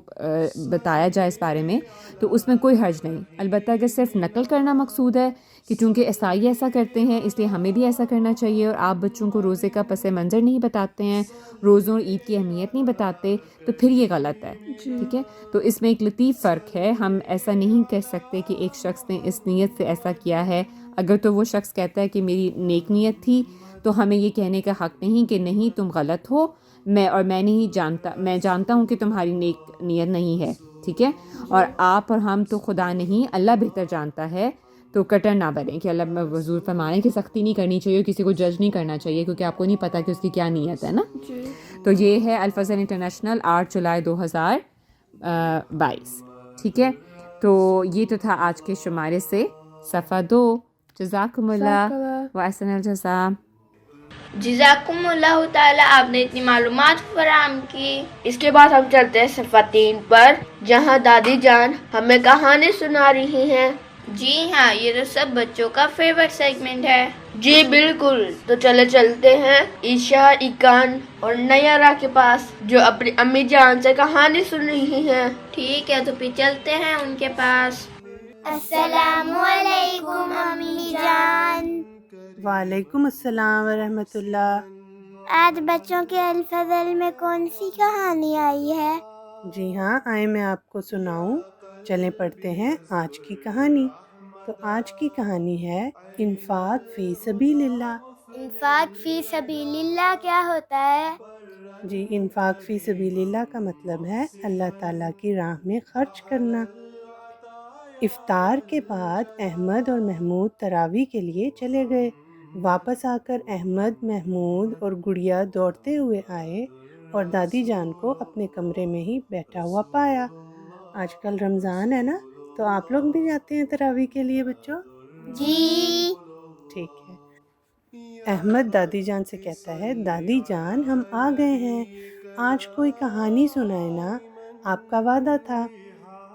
H: بتایا جائے اس بارے میں, تو اس میں کوئی حرج نہیں. البتہ اگر صرف نقل کرنا مقصود ہے کہ چونکہ عیسائی ایسا کرتے ہیں اس لیے ہمیں بھی ایسا کرنا چاہیے, اور آپ بچوں کو روزے کا پس منظر نہیں بتاتے ہیں, روزوں اور عید کی اہمیت نہیں بتاتے, تو پھر یہ غلط ہے, ٹھیک ہے. تو اس میں ایک لطیف فرق ہے. ہم ایسا نہیں کہہ سکتے کہ ایک شخص نے اس نیت سے ایسا کیا ہے. اگر تو وہ شخص کہتا ہے کہ میری نیک نیت تھی, تو ہمیں یہ کہنے کا حق نہیں کہ نہیں تم غلط ہو, میں جانتا ہوں کہ تمہاری نیک نیت نہیں ہے, ٹھیک ہے. اور آپ اور ہم تو خدا نہیں, اللہ بہتر جانتا ہے. تو کٹر نہ بنیں کہ اللہ حضور فرمانے کہ سختی نہیں کرنی چاہیے, کسی کو جج نہیں کرنا چاہیے, کیونکہ آپ کو نہیں پتہ کہ اس کی کیا نیت ہے نا. تو یہ ہے الفضل انٹرنیشنل 8 جولائی 2022, ٹھیک ہے. تو یہ تو تھا آج کے شمارے سے صفحہ 2. جزاکم اللہ و احسن الجزاء.
A: جزاکم اللہ تعالیٰ, آپ نے اتنی معلومات فراہم کی.
B: اس کے بعد ہم چلتے ہیں صفحہ 3 پر, جہاں دادی جان ہمیں کہانی سنا رہی ہیں.
A: جی ہاں, یہ تو سب بچوں کا فیورٹ سیگمنٹ ہے.
B: جی بالکل. تو چلتے ہیں عشاء اکان اور نیارا کے پاس, جو اپنی امی جان سے کہانی سن رہی ہیں.
A: ٹھیک ہے, تو پھر چلتے ہیں ان کے پاس.
F: السلام علیکم امی جان.
I: وعلیکم السلام ورحمۃ اللہ.
F: آج بچوں کے الفضل میں کون سی کہانی آئی ہے؟
I: جی ہاں, آئے میں آپ کو سناؤں. چلیں پڑھتے ہیں آج کی کہانی. تو آج کی کہانی ہے انفاق فی سبیل اللہ۔
F: انفاق فی سبیل اللہ کیا ہوتا ہے؟
I: جی، انفاق فی سبیل اللہ کا مطلب ہے اللہ تعالیٰ کی راہ میں خرچ کرنا۔ افطار کے بعد احمد اور محمود تراویح کے لیے چلے گئے۔ واپس آ کر احمد، محمود اور گڑیا دوڑتے ہوئے آئے اور دادی جان کو اپنے کمرے میں ہی بیٹھا ہوا پایا۔ آج کل رمضان ہے نا، تو آپ لوگ بھی جاتے ہیں تراویح کے لیے بچوں؟
F: جی۔
I: ٹھیک ہے۔ احمد دادی جان سے کہتا ہے، دادی جان ہم آ گئے ہیں، آج کوئی کہانی سنائے نا، آپ کا وعدہ تھا۔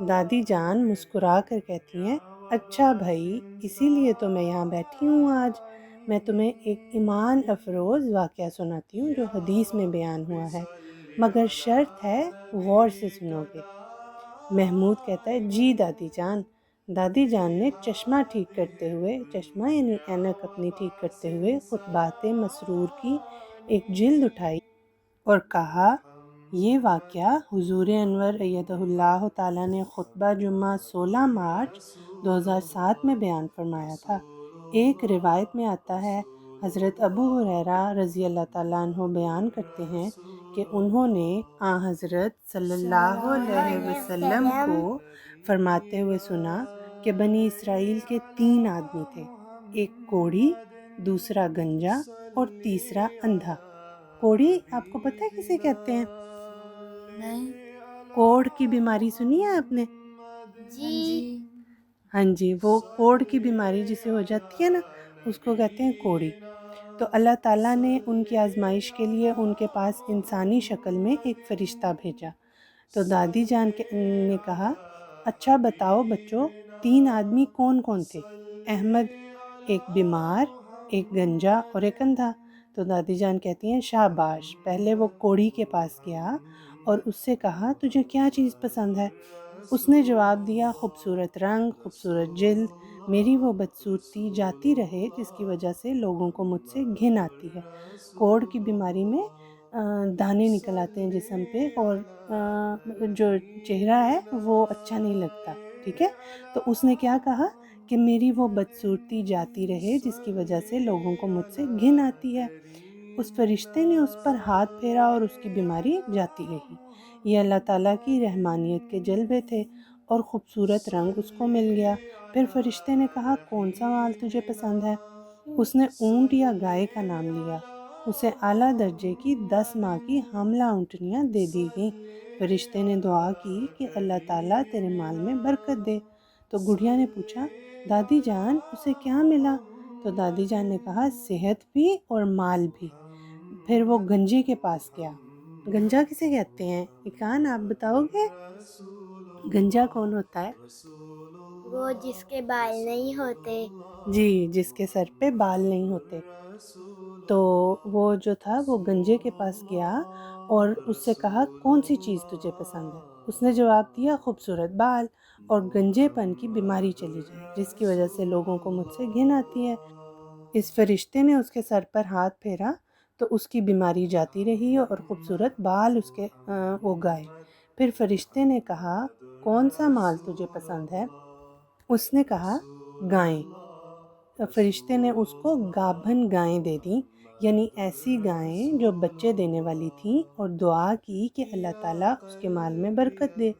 I: دادی جان مسکرا کر کہتی ہیں، اچھا بھائی، اسی لیے تو میں یہاں بیٹھی ہوں آج۔ میں تمہیں ایک ایمان افروز واقعہ سناتی ہوں جو حدیث میں بیان ہوا ہے، مگر شرط ہے غور سے سنو گے۔ محمود کہتا ہے، جی دادی جان۔ دادی جان نے چشمہ ٹھیک کرتے ہوئے، چشمہ یعنی اینک اپنی ٹھیک کرتے ہوئے، خطبات مسرور کی ایک جلد اٹھائی اور کہا، یہ واقعہ حضور انور ایدہ اللہ تعالیٰ نے خطبہ جمعہ 16 مارچ 2007 میں بیان فرمایا تھا۔ ایک روایت میں آتا ہے، حضرت ابو ہریرہ رضی اللہ تعالیٰ عنہ بیان کرتے ہیں کہ انہوں نے آن حضرت صلی اللہ علیہ وسلم کو فرماتے ہوئے سنا کہ بنی اسرائیل کے 3 آدمی تھے، ایک کوڑھی، دوسرا گنجا اور تیسرا اندھا۔ کوڑھی آپ کو پتہ ہے کسے کہتے ہیں؟
D: نہیں۔
I: کوڑھ کی بیماری سنی ہے آپ نے؟
F: جی۔
I: ہاں جی، وہ کوڑھ کی بیماری جسے ہو جاتی ہے نا، اس کو کہتے ہیں کوڑھی۔ تو اللہ تعالیٰ نے ان کی آزمائش کے لیے ان کے پاس انسانی شکل میں ایک فرشتہ بھیجا۔ تو دادی جان نے کہا، اچھا بتاؤ بچوں، 3 آدمی کون کون تھے؟ احمد، ایک بیمار، ایک گنجا اور ایک اندھا۔ تو دادی جان کہتی ہیں، شاباش۔ پہلے وہ کوڑھی کے پاس گیا اور اس سے کہا، تجھے کیا چیز پسند ہے؟ اس نے جواب دیا، خوبصورت رنگ، خوبصورت جلد، میری وہ بدصورتی جاتی رہے جس کی وجہ سے لوگوں کو مجھ سے گھن آتی ہے۔ کوڑھ کی بیماری میں دانے نکل آتے ہیں جسم پہ اور جو چہرہ ہے وہ اچھا نہیں لگتا، ٹھیک ہے؟ تو اس نے کیا کہا کہ میری وہ بدصورتی جاتی رہے جس کی وجہ سے لوگوں کو مجھ سے گھن آتی ہے۔ اس فرشتے نے اس پر ہاتھ پھیرا اور اس کی بیماری جاتی رہی۔ یہ اللہ تعالیٰ کی رحمانیت کے جلوے تھے اور خوبصورت رنگ اس کو مل گیا۔ پھر فرشتے نے کہا، کون سا مال تجھے پسند ہے؟ اس نے اونٹ یا گائے کا نام لیا۔ اسے اعلیٰ درجے کی 10 ماہ کی حاملہ اونٹنیاں دے دی گئیں۔ فرشتے نے دعا کی کہ اللہ تعالیٰ تیرے مال میں برکت دے۔ تو گڑیا نے پوچھا، دادی جان اسے کیا ملا؟ تو دادی جان نے کہا، صحت بھی اور مال بھی۔ پھر وہ گنجے کے پاس گیا۔ گنجا کسے کہتے ہیں؟ اکان آپ بتاؤ گے؟ گنجا کون ہوتا ہے؟
F: وہ جس کے بال نہیں ہوتے۔
I: جی، جس کے سر پہ بال نہیں ہوتے۔ تو وہ جو تھا وہ گنجے کے پاس گیا اور اس سے کہا، کون سی چیز تجھے پسند ہے؟ اس نے جواب دیا، خوبصورت بال اور گنجے پن کی بیماری چلی جائے جس کی وجہ سے لوگوں کو مجھ سے گھن آتی ہے۔ اس فرشتے نے اس کے سر پر ہاتھ پھیرا تو اس کی بیماری جاتی رہی اور خوبصورت بال اس کے اگائے۔ پھر فرشتے نے کہا، کون سا مال تجھے پسند ہے؟ اس نے کہا، گائیں۔ فرشتے نے اس کو گابھن گائیں دے دیں، یعنی ایسی گائیں جو بچے دینے والی تھیں، اور دعا کی کہ اللہ تعالیٰ اس کے مال میں برکت دے۔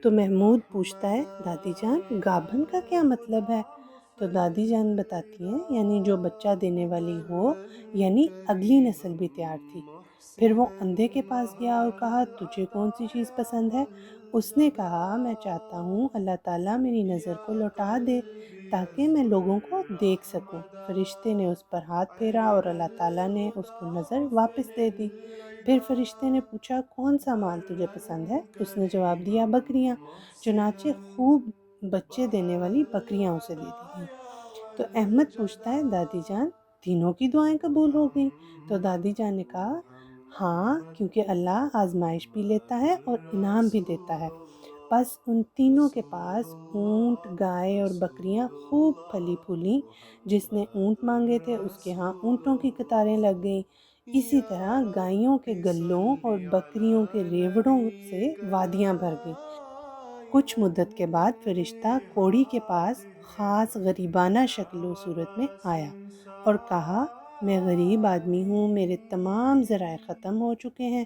I: تو محمود پوچھتا ہے، دادی جان گابھن کا کیا مطلب ہے؟ تو دادی جان بتاتی ہیں، یعنی جو بچہ دینے والی ہو، یعنی اگلی نسل بھی تیار تھی۔ پھر وہ اندھے کے پاس گیا اور کہا، تجھے کون سی چیز پسند ہے؟ اس نے کہا، میں چاہتا ہوں اللہ تعالیٰ میری نظر کو لوٹا دے تاکہ میں لوگوں کو دیکھ سکوں۔ فرشتے نے اس پر ہاتھ پھیرا اور اللہ تعالیٰ نے اس کو نظر واپس دے دی۔ پھر فرشتے نے پوچھا، کون سا مال تجھے پسند ہے؟ اس نے جواب دیا، بکریاں۔ چنانچہ خوب بچے دینے والی بکریاں اسے دے دی گئیں۔ تو احمد پوچھتا ہے، دادی جان تینوں کی دعائیں قبول ہو گئیں؟ تو دادی جان نے کہا، ہاں، کیونکہ اللہ آزمائش بھی لیتا ہے اور انعام بھی دیتا ہے۔ بس ان تینوں کے پاس اونٹ، گائے اور بکریاں خوب پھلی پھولیں۔ جس نے اونٹ مانگے تھے اس کے ہاں اونٹوں کی قطاریں لگ گئیں۔ اسی طرح گائیوں کے گلوں اور بکریوں کے ریوڑوں سے وادیاں بھر گئیں۔ کچھ مدت کے بعد فرشتہ کوڑی کے پاس خاص غریبانہ شکل و صورت میں آیا اور کہا میں غریب آدمی ہوں، میرے تمام ذرائع ختم ہو چکے ہیں،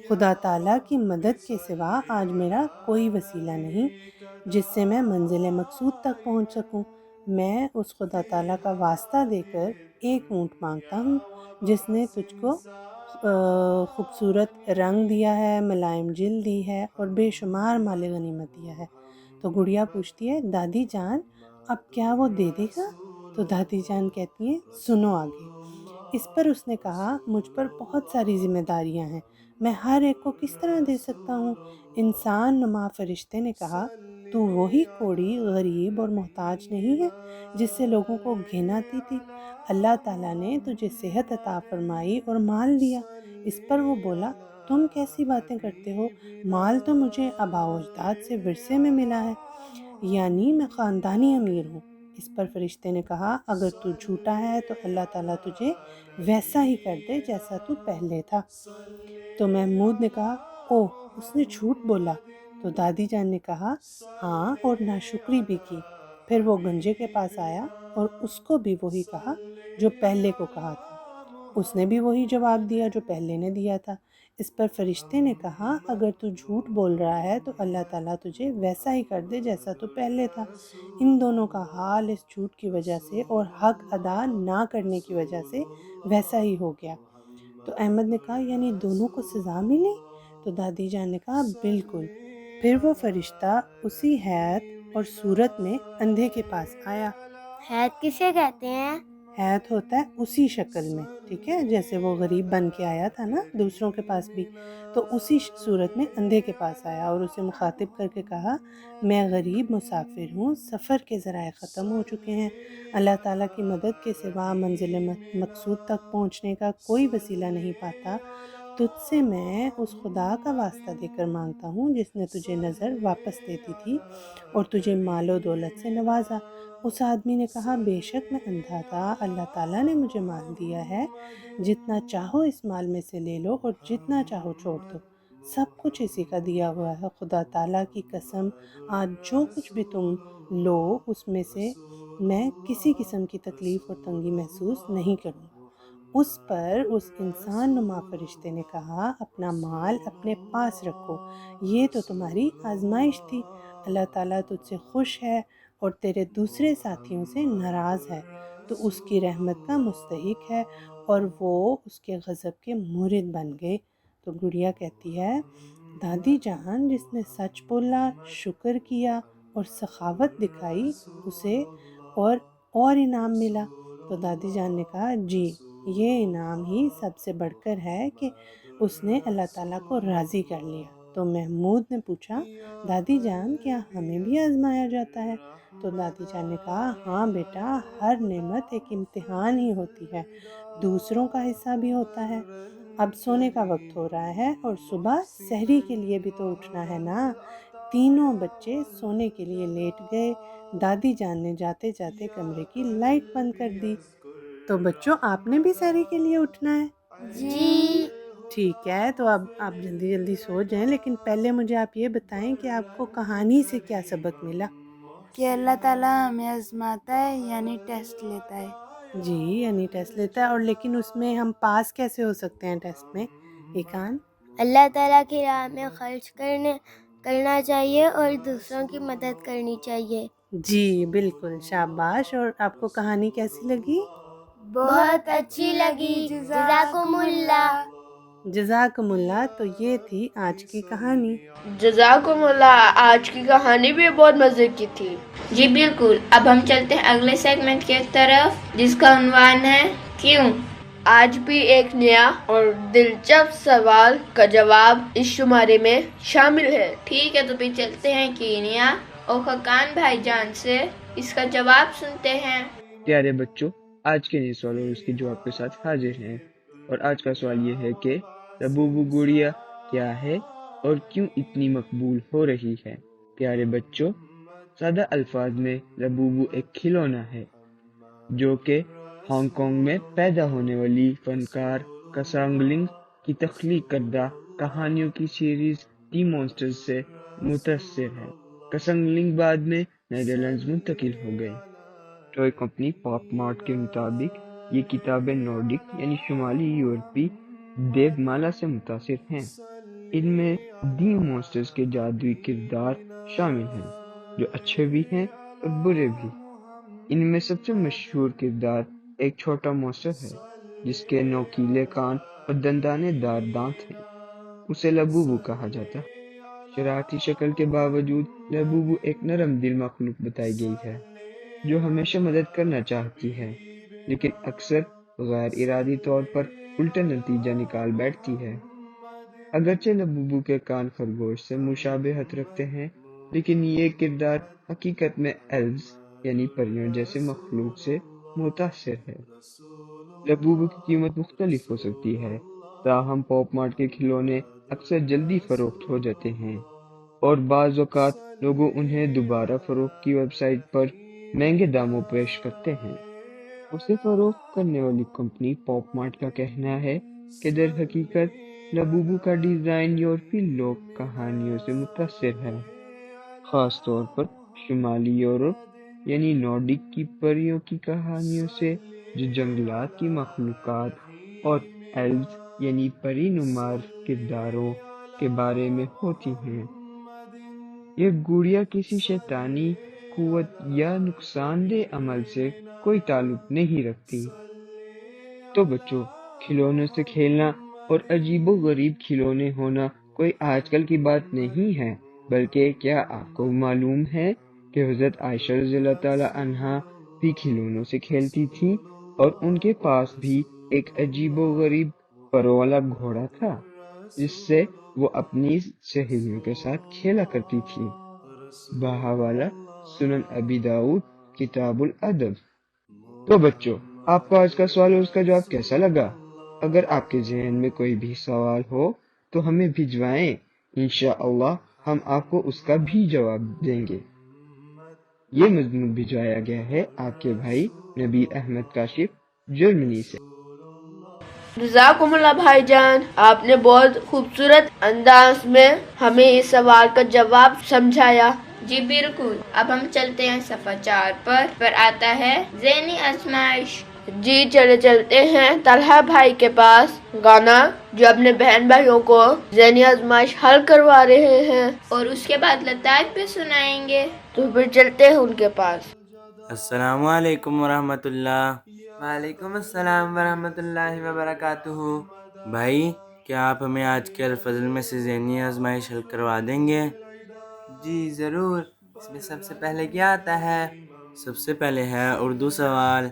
I: خدا تعالیٰ کی مدد کے سوا آج میرا کوئی وسیلہ نہیں جس سے میں منزل مقصود تک پہنچ سکوں۔ میں اس خدا تعالیٰ کا واسطہ دے کر ایک اونٹ مانگتا ہوں جس نے تجھ کو خوبصورت رنگ دیا ہے، ملائم جلد دی ہے اور بے شمار مال غنیمت دیا ہے۔ تو گڑیا پوچھتی ہے دادی جان اب کیا وہ دے دے گا؟ تو دادی جان کہتی ہیں سنو آگے۔ اس پر اس نے کہا مجھ پر بہت ساری ذمہ داریاں ہیں، میں ہر ایک کو کس طرح دے سکتا ہوں؟ انسان نما فرشتے نے کہا تو وہی کوڑی غریب اور محتاج نہیں ہے جس سے لوگوں کو گھن آتی تھی؟ اللہ تعالیٰ نے تجھے صحت عطا فرمائی اور مال دیا۔ اس پر وہ بولا تم کیسی باتیں کرتے ہو، مال تو مجھے آباء و اجداد سے ورثے میں ملا ہے، یعنی میں خاندانی امیر ہوں۔ اس پر فرشتے نے کہا اگر تو جھوٹا ہے تو اللہ تعالیٰ تجھے ویسا ہی کر دے جیسا تو پہلے تھا۔ تو محمود نے کہا اوہ اس نے جھوٹ بولا۔ تو دادی جان نے کہا ہاں اور ناشکری بھی کی۔ پھر وہ گنجے کے پاس آیا اور اس کو بھی وہی کہا جو پہلے کو کہا تھا۔ اس نے بھی وہی جواب دیا جو پہلے نے دیا تھا۔ اس پر فرشتے نے کہا اگر تو جھوٹ بول رہا ہے تو اللہ تعالیٰ تجھے ویسا ہی کر دے جیسا تو پہلے تھا۔ ان دونوں کا حال اس جھوٹ کی وجہ سے اور حق ادا نہ کرنے کی وجہ سے ویسا ہی ہو گیا۔ تو احمد نے کہا یعنی دونوں کو سزا ملی؟ تو دادی جان نے کہا بالکل۔ پھر وہ فرشتہ اسی حیت اور صورت میں اندھے کے پاس آیا۔
F: حید کسے کہتے ہیں؟
I: حیت ہوتا ہے اسی شکل میں، ٹھیک ہے، جیسے وہ غریب بن کے آیا تھا نا دوسروں کے پاس بھی، تو اسی صورت میں اندھے کے پاس آیا اور اسے مخاطب کر کے کہا میں غریب مسافر ہوں، سفر کے ذرائع ختم ہو چکے ہیں، اللہ تعالیٰ کی مدد کے سوا منزل مقصود تک پہنچنے کا کوئی وسیلہ نہیں پاتا، تجھ سے میں اس خدا کا واسطہ دے کر مانگتا ہوں جس نے تجھے نظر واپس دیتی تھی اور تجھے مال و دولت سے نوازا۔ اس آدمی نے کہا بے شک میں اندھا تھا، اللہ تعالیٰ نے مجھے مال دیا ہے، جتنا چاہو اس مال میں سے لے لو اور جتنا چاہو چھوڑ دو، سب کچھ اسی کا دیا ہوا ہے، خدا تعالیٰ کی قسم آج جو کچھ بھی تم لو اس میں سے میں کسی قسم کی تکلیف اور تنگی محسوس نہیں کروں گا۔ اس پر اس انسان نما فرشتے نے کہا اپنا مال اپنے پاس رکھو، یہ تو تمہاری آزمائش تھی، اللہ تعالیٰ تجھ سے خوش ہے اور تیرے دوسرے ساتھیوں سے ناراض ہے، تو اس کی رحمت کا مستحق ہے اور وہ اس کے غضب کے مورد بن گئے۔ تو گڑیا کہتی ہے دادی جان جس نے سچ بولا، شکر کیا اور سخاوت دکھائی اسے اور انعام ملا۔ تو دادی جان نے کہا جی یہ انعام ہی سب سے بڑھ کر ہے کہ اس نے اللہ تعالیٰ کو راضی کر لیا۔ تو محمود نے پوچھا دادی جان کیا ہمیں بھی آزمایا جاتا ہے؟ تو دادی جان نے کہا ہاں بیٹا، ہر نعمت ایک امتحان ہی ہوتی ہے، دوسروں کا حصہ بھی ہوتا ہے۔ اب سونے کا وقت ہو رہا ہے اور صبح سحری کے لیے بھی تو اٹھنا ہے نا۔ تینوں بچے سونے کے لیے لیٹ گئے، دادی جان نے جاتے جاتے کمرے کی لائٹ بند کر دی۔ تو بچوں آپ نے بھی سحری کے لیے اٹھنا ہے؟
F: جی
I: ٹھیک ہے، تو اب آپ جلدی جلدی سو جائیں، لیکن پہلے مجھے آپ یہ بتائیں کہ آپ کو کہانی سے کیا سبق ملا؟
G: کہ اللہ تعالیٰ ہمیں آزماتا ہے یعنی ٹیسٹ لیتا ہے۔
I: جی یعنی ٹیسٹ لیتا ہے، اور لیکن اس میں ہم پاس کیسے ہو سکتے ہیں ٹیسٹ میں؟ ایکان؟
F: اللہ تعالیٰ کی راہ میں خرچ کرنا چاہیے اور دوسروں کی مدد کرنی چاہیے۔
I: جی بالکل، شاباش۔ اور آپ کو کہانی کیسی لگی؟
F: بہت اچھی لگی، جزاکم اللہ۔
I: جزاکم اللہ۔ تو یہ تھی آج کی کہانی۔
B: جزاکم اللہ، آج کی کہانی بھی بہت مزے کی تھی۔
A: جی بالکل، اب ہم چلتے ہیں اگلے سیگمنٹ کی طرف جس کا عنوان ہے کیوں۔
B: آج بھی ایک نیا اور دلچسپ سوال کا جواب اس شمارے میں شامل ہے۔
A: ٹھیک ہے، تو پھر چلتے ہیں کینیا اور خقان بھائی جان سے اس کا جواب سنتے ہیں۔
J: پیارے بچوں، آج کے نئے سوال اور اس کے جواب کے ساتھ حاضر ہیں، اور آج کا سوال یہ ہے کہ لبوبو گڑیا کیا ہے اور کیوں اتنی مقبول ہو رہی ہے؟ پیارے بچوں، سادہ الفاظ میں لبوبو ایک کھلونا ہے جو کہ ہانگ کانگ میں پیدا ہونے والی فنکار کسانگلنگ کی تخلیق کردہ کہانیوں کی سیریز دی مونسٹرز سے متاثر ہے۔ کسنگلنگ بعد میں نیدرلینڈز منتقل ہو گئے۔ ٹوئے کمپنی پاپ مارٹ کے مطابق یہ کتابیں نورڈک یعنی شمالی یورپی دیو مالا سے متاثر ہیں۔ ان میں دی مونسٹرز کے جادوئی کردار شامل ہیں جو اچھے بھی ہیں اور برے بھی۔ ان میں سب سے مشہور کردار ایک چھوٹا مونسٹر ہے جس کے نوکیلے کان اور دندانے دار دانت ہیں۔ اسے لبوبو کہا جاتا ہے۔ شرارتی شکل کے باوجود لبوبو ایک نرم دل مخلوق بتائی گئی ہے جو ہمیشہ مدد کرنا چاہتی ہے لیکن اکثر غیر ارادی طور پر الٹا نتیجہ نکال بیٹھتی ہے۔ اگرچہ لبوبو کے کان خرگوش سے مشابہت رکھتے ہیں لیکن یہ کردار حقیقت میں ایلوز یعنی پریوں جیسے مخلوق سے متاثر ہے۔ لبوبو کی قیمت مختلف ہو سکتی ہے تاہم پاپ مارٹ کے کھلونے اکثر جلدی فروخت ہو جاتے ہیں اور بعض اوقات لوگوں انہیں دوبارہ فروخت کی ویب سائٹ پر مہنگے داموں پیش کرتے ہیں۔ اسے فروخت کرنے والی کمپنی پاپ مارٹ کا کہنا ہے کہ در حقیقت لبوبو کا ڈیزائن یورپی لوک کہانیوں سے متاثر ہے، خاص طور پر شمالی یورپ یعنی نورڈک کی پریوں کی کہانیوں سے جو جنگلات کی مخلوقات اور ایلوز یعنی پری نمار کرداروں کے بارے میں ہوتی ہیں۔ یہ گڑیا کسی شیطانی قوت یا نقصان دہ عمل سے کوئی تعلق نہیں رکھتی۔ تو بچوں، کھلونوں سے کھیلنا اور عجیب و غریب کھلونے ہونا کوئی آج کل کی بات نہیں ہے، بلکہ کیا آپ کو معلوم ہے کہ حضرت عائشہ رضی اللہ تعالی عنہا بھی کھلونوں سے کھیلتی تھیں اور ان کے پاس بھی ایک عجیب و غریب پروں والا گھوڑا تھا جس سے وہ اپنی سہیلیوں کے ساتھ کھیلا کرتی تھی۔ بہاوالہ سنن ابی داؤد کتاب الادب۔ تو بچوں، آپ کو آج کا سوال اور اس کا جواب کیسا لگا؟ اگر آپ کے ذہن میں کوئی بھی سوال ہو تو ہمیں بھجوائیں، انشاءاللہ ہم آپ کو اس کا بھی جواب دیں گے۔ یہ مضمون بھجوایا گیا ہے آپ کے بھائی نبیل احمد کاشف جرمنی سے۔
B: جزاکم اللہ بھائی جان، آپ نے بہت خوبصورت انداز میں ہمیں اس سوال کا جواب سمجھایا۔
A: جی بالکل، اب ہم چلتے ہیں صفحہ 4 پر آتا ہے ذہنی آزمائش۔
B: جی چلتے ہیں طلحہ بھائی کے پاس گانا جو اپنے بہن بھائیوں کو ذہنی آزمائش حل کروا رہے ہیں،
A: اور اس کے بعد لطائف بھی سنائیں گے۔
B: تو پھر چلتے ہیں ان کے پاس۔
K: السلام علیکم ورحمۃ اللہ۔ وعلیکم السلام ورحمۃ اللہ وبرکاتہ۔ بھائی، کیا آپ ہمیں آج کے الفضل میں سے ذہنی آزمائش حل کروا دیں گے؟ جی ضرور۔ اس میں سب سے پہلے کیا آتا ہے؟ سب سے پہلے ہے اردو سوال۔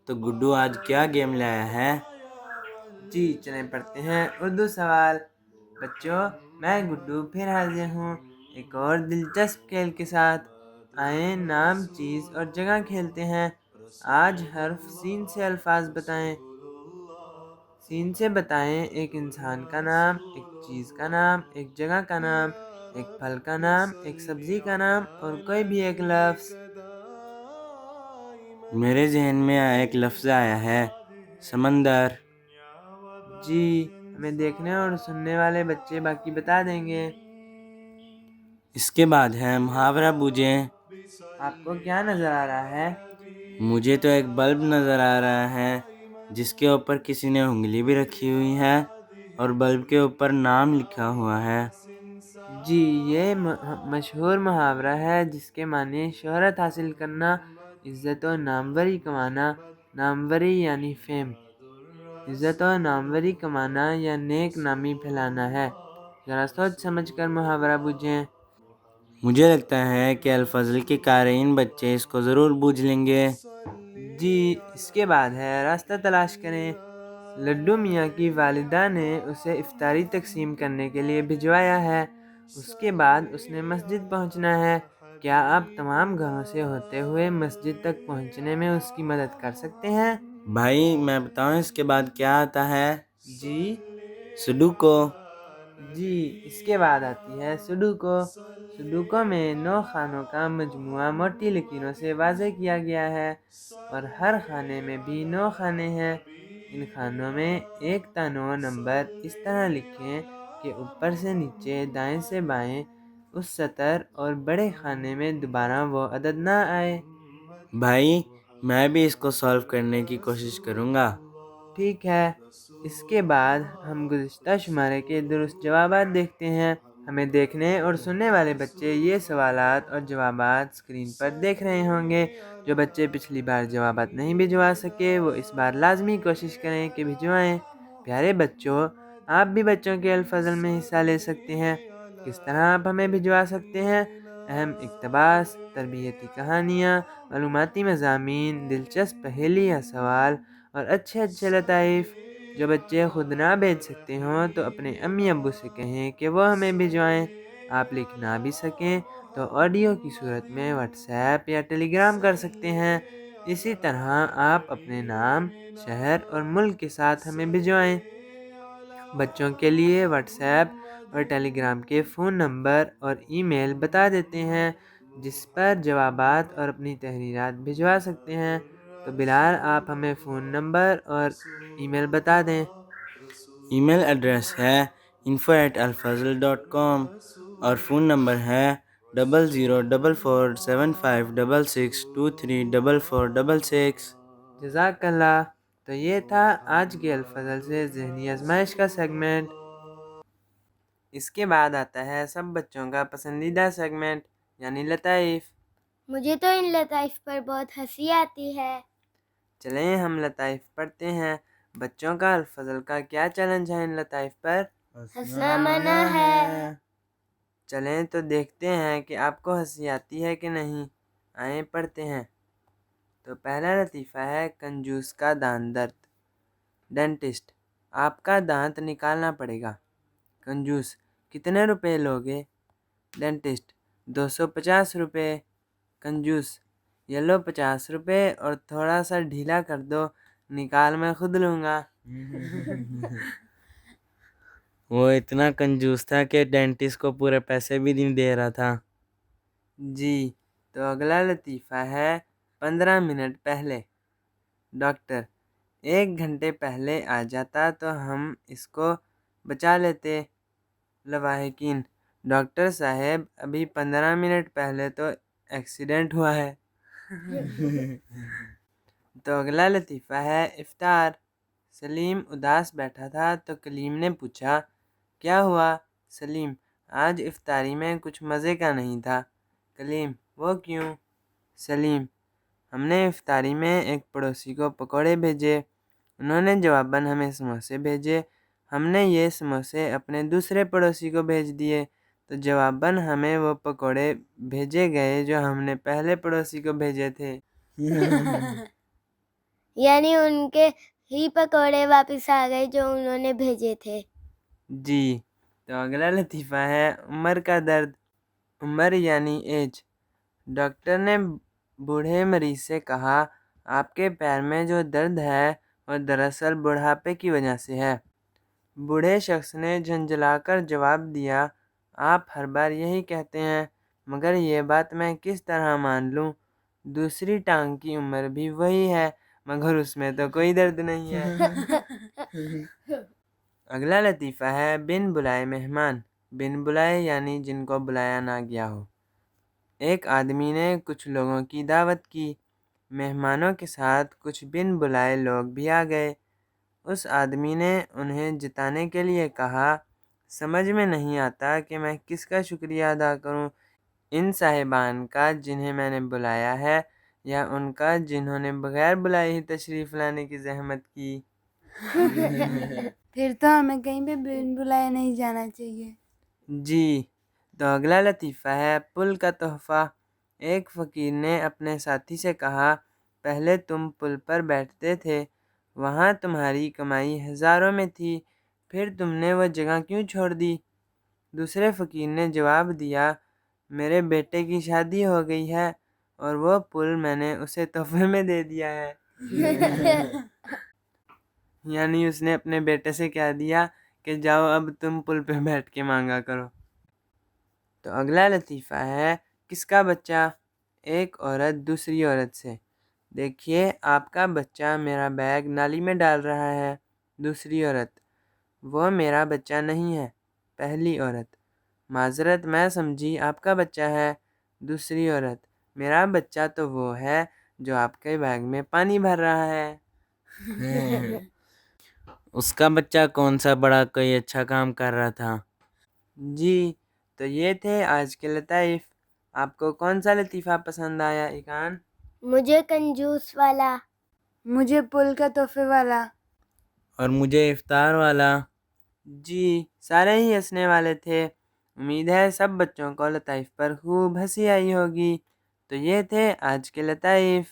K: تو گڈو آج کیا گیم لایا ہے؟ جی چلیں پڑھتے ہیں اردو سوال۔ بچوں، میں گڈو پھر حاضر ہوں ایک اور دلچسپ کھیل کے ساتھ۔ آئیں نام، چیز اور جگہ کھیلتے ہیں۔ آج حرف سین سے الفاظ بتائیں۔ سین سے بتائیں ایک انسان کا نام، ایک چیز کا نام، ایک جگہ کا نام، ایک پھل کا نام، ایک سبزی کا نام اور کوئی بھی ایک لفظ۔ میرے ذہن میں ایک لفظ آیا ہے، سمندر۔ جی، ہمیں دیکھنے اور سننے والے بچے باقی بتا دیں گے۔ اس کے بعد ہے محاورہ بوجھیں۔ آپ کو کیا نظر آ رہا ہے؟ مجھے تو ایک بلب نظر آ رہا ہے جس کے اوپر کسی نے انگلی بھی رکھی ہوئی ہے اور بلب کے اوپر نام لکھا ہوا ہے۔ جی، یہ مشہور محاورہ ہے جس کے معنی شہرت حاصل کرنا، عزت و ناموری کمانا۔ ناموری یعنی فیم، عزت و ناموری کمانا یا نیک نامی پھیلانا ہے۔ ذرا سوچ سمجھ کر محاورہ بوجھیں۔ مجھے لگتا ہے کہ الفضل کے قارئین بچے اس کو ضرور بوجھ لیں گے۔ جی، اس کے بعد ہے راستہ تلاش کریں۔ لڈو میاں کی والدہ نے اسے افطاری تقسیم کرنے کے لیے بھجوایا ہے۔ اس کے بعد اس نے مسجد پہنچنا ہے۔ کیا آپ تمام گھروں سے ہوتے ہوئے مسجد تک پہنچنے میں اس کی مدد کر سکتے ہیں؟ بھائی میں بتاؤں اس کے بعد کیا آتا ہے؟ جی، سڈوکو۔ جی، اس کے بعد آتی ہے سڈوکو۔ سڈوکو میں 9 خانوں کا مجموعہ موٹی لکیروں سے واضح کیا گیا ہے اور ہر خانے میں بھی 9 خانے ہیں۔ ان خانوں میں 1 تا 9 نمبر اس طرح لکھیں کہ اوپر سے نیچے، دائیں سے بائیں اس سطر اور بڑے خانے میں دوبارہ وہ عدد نہ آئے۔ بھائی میں بھی اس کو سالو کرنے کی کوشش کروں گا۔ ٹھیک ہے، اس کے بعد ہم گزشتہ شمارے کے درست جوابات دیکھتے ہیں۔ ہمیں دیکھنے اور سننے والے بچے یہ سوالات اور جوابات اسکرین پر دیکھ رہے ہوں گے۔ جو بچے پچھلی بار جوابات نہیں بھجوا سکے وہ اس بار لازمی کوشش کریں کہ بھجوائیں۔ پیارے بچوں، آپ بھی بچوں کے الفضل میں حصہ لے سکتے ہیں۔ کس طرح آپ ہمیں بھجوا سکتے ہیں؟ اہم اقتباس، تربیتی کہانیاں، معلوماتی مضامین، دلچسپ پہیلی یا سوال اور اچھے لطائف۔ جو بچے خود نہ بھیج سکتے ہوں تو اپنے امی ابو سے کہیں کہ وہ ہمیں بھجوائیں۔ آپ لکھ نہ بھی سکیں تو آڈیو کی صورت میں واٹس ایپ یا ٹیلی گرام کر سکتے ہیں۔ اسی طرح آپ اپنے نام، شہر اور ملک کے ساتھ ہمیں بھجوائیں۔ بچوں کے لیے واٹس ایپ اور ٹیلی گرام کے فون نمبر اور ای میل بتا دیتے ہیں جس پر جوابات اور اپنی تحریرات بھجوا سکتے ہیں۔ تو بلال آپ ہمیں فون نمبر اور ای میل بتا دیں۔ ای میل ایڈریس ہے info@alfazl.com اور فون نمبر ہے 00447566234466۔ جزاک اللہ۔ تو یہ تھا آج کے الفضل سے ذہنی آزمائش کا سیگمنٹ۔ اس کے بعد آتا ہے سب بچوں کا پسندیدہ سیگمنٹ یعنی لطائف۔
F: مجھے تو ان لطائف پر بہت ہنسی آتی ہے۔
K: چلیں ہم لطائف پڑھتے ہیں۔ بچوں کا الفضل کا کیا چیلنج ہے ان لطائف پر؟
F: ہنسنا منع ہے۔
K: چلیں تو دیکھتے ہیں کہ آپ کو ہنسی آتی ہے کہ نہیں۔ آئیں پڑھتے ہیں۔ تو پہلا لطیفہ ہے کنجوس کا دانت درد۔ ڈینٹسٹ: آپ کا دانت نکالنا پڑے گا۔ کنجوس: کتنے روپے لوگے؟ ڈینٹسٹ: 250 روپے۔ کنجوس: یہ لو 50 روپے اور تھوڑا سا ڈھیلا کر دو، نکال میں خود لوں گا۔ وہ اتنا کنجوس تھا کہ ڈینٹسٹ کو پورے پیسے بھی نہیں دے رہا تھا۔ جی، تو اگلا لطیفہ ہے 15 منٹ پہلے۔ ڈاکٹر: 1 گھنٹے پہلے آ جاتا تو ہم اس کو بچا لیتے۔ لواحقین: ڈاکٹر صاحب ابھی 15 منٹ پہلے تو ایکسیڈنٹ ہوا ہے۔ تو اگلا لطیفہ ہے افطار۔ سلیم اداس بیٹھا تھا تو کلیم نے پوچھا، کیا ہوا؟ سلیم: آج افطاری میں کچھ مزے کا نہیں تھا۔ کلیم: وہ کیوں؟ سلیم: ہم نے افطاری میں ایک پڑوسی کو پکوڑے بھیجے، انہوں نے جواباً ہمیں سموسے بھیجے، ہم نے یہ سموسے اپنے دوسرے پڑوسی کو بھیج دیے تو جواباً ہمیں وہ پکوڑے بھیجے گئے جو ہم نے پہلے پڑوسی کو بھیجے تھے۔
F: یعنی ان کے ہی پکوڑے واپس آ گئے جو انہوں نے بھیجے تھے۔
K: جی، تو اگلا لطیفہ ہے عمر کا درد۔ عمر یعنی ایج۔ ڈاکٹر نے بوڑھے مریض سے کہا، آپ کے پیر میں جو درد ہے وہ دراصل بڑھاپے کی وجہ سے ہے۔ بوڑھے شخص نے جھنجھلا کر جواب دیا، آپ ہر بار یہی کہتے ہیں، مگر یہ بات میں کس طرح مان لوں؟ دوسری ٹانگ کی عمر بھی وہی ہے مگر اس میں تو کوئی درد نہیں ہے۔ اگلا لطیفہ ہے بن بلائے مہمان۔ بن بلائے یعنی جن کو بلایا نہ گیا ہو۔ ایک آدمی نے کچھ لوگوں کی دعوت کی، مہمانوں کے ساتھ کچھ بن بلائے لوگ بھی آ گئے۔ اس آدمی نے انہیں جتانے کے لیے کہا، سمجھ میں نہیں آتا کہ میں کس کا شکریہ ادا کروں، ان صاحبان کا جنہیں میں نے بلایا ہے یا ان کا جنہوں نے بغیر بلائے ہی تشریف لانے کی زحمت کی۔
G: پھر تو ہمیں کہیں پہ بن بلائے نہیں جانا چاہیے۔
K: جی، تو اگلا لطیفہ ہے پل کا تحفہ۔ ایک فقیر نے اپنے ساتھی سے کہا، پہلے تم پل پر بیٹھتے تھے، وہاں تمہاری کمائی ہزاروں میں تھی، پھر تم نے وہ جگہ کیوں چھوڑ دی؟ دوسرے فقیر نے جواب دیا، میرے بیٹے کی شادی ہو گئی ہے اور وہ پل میں نے اسے تحفے میں دے دیا ہے۔ یعنی اس نے اپنے بیٹے سے کہہ دیا کہ جاؤ اب تم پل پہ بیٹھ کے مانگا کرو۔ تو اگلا لطیفہ ہے کس کا بچہ؟ ایک عورت دوسری عورت سے، دیکھیے آپ کا بچہ میرا بیگ نالی میں ڈال رہا ہے۔ دوسری عورت، وہ میرا بچہ نہیں ہے۔ پہلی عورت، معذرت، میں سمجھی آپ کا بچہ ہے۔ دوسری عورت: میرا بچہ تو وہ ہے جو آپ کے بیگ میں پانی بھر رہا ہے۔ اس کا بچہ کون سا بڑا کوئی اچھا کام کر رہا تھا؟ جی، تو یہ تھے آج کے لطائف۔ آپ کو کون سا لطیفہ پسند آیا ایکان؟
F: مجھے کنجوس والا۔
G: مجھے پل کا تحفے والا۔
K: اور مجھے افطار والا۔ جی، سارے ہی ہنسنے والے تھے۔ امید ہے سب بچوں کو لطائف پر خوب ہنسی آئی ہوگی۔ تو یہ تھے آج کے لطائف۔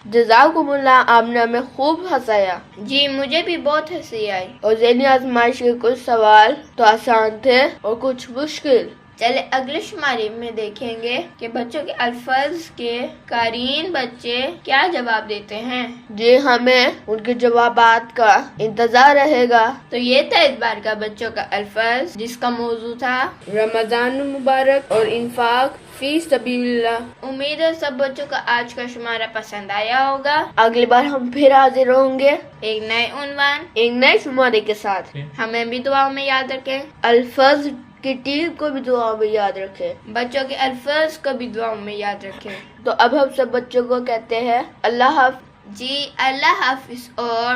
B: جزاکم اللہ، آپ نے ہمیں خوب ہنسایا۔
A: جی مجھے بھی بہت ہنسی آئی۔
B: اور ذہنی آزمائش کے کچھ سوال تو آسان تھے اور کچھ مشکل۔
A: چلے اگلے شمارے میں دیکھیں گے کہ بچوں کے الفاظ کے قارئین بچے کیا جواب دیتے ہیں۔
B: جی، ہمیں ان کے جوابات کا انتظار رہے گا۔
A: تو یہ تھا اس بار کا بچوں کا الفاظ، جس کا موضوع تھا
B: رمضان المبارک اور انفاق فی سبیل اللہ۔
A: امید ہے سب بچوں کا آج کا شمارہ پسند آیا ہوگا۔
B: اگلی بار ہم پھر حاضر ہوں گے
A: ایک نئے عنوان،
B: ایک نئے شمارے کے ساتھ۔
A: ہمیں بھی دعاؤں میں یاد رکھیں،
B: الفاظ کی ٹیم کو بھی دعا میں یاد رکھے،
A: بچوں کے الفاظ کو بھی دعاؤں میں یاد رکھیں۔
B: تو اب ہم سب بچوں کو کہتے ہیں اللہ حافظ۔
A: جی اللہ حافظ اور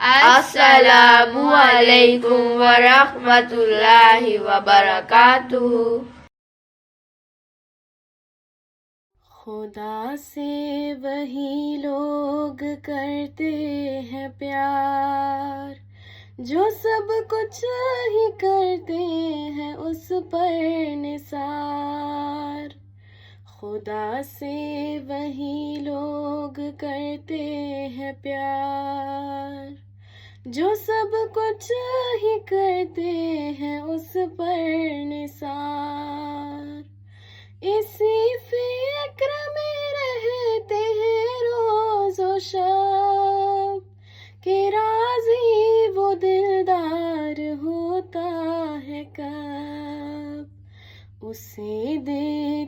B: السلام علیکم ورحمۃ اللہ وبرکاتہ۔
L: خدا سے وہی لوگ کرتے ہیں پیار جو سب کچھ ہی کرتے ہیں اس پر نثار۔ خدا سے وہی لوگ کرتے ہیں پیار جو سب کچھ ہی کرتے ہیں اس پر نثار۔ اسی فکر میں رہتے ہیں روز و شب کہ راضی وہ دلدار ہوتا ہے کب۔ اسے دے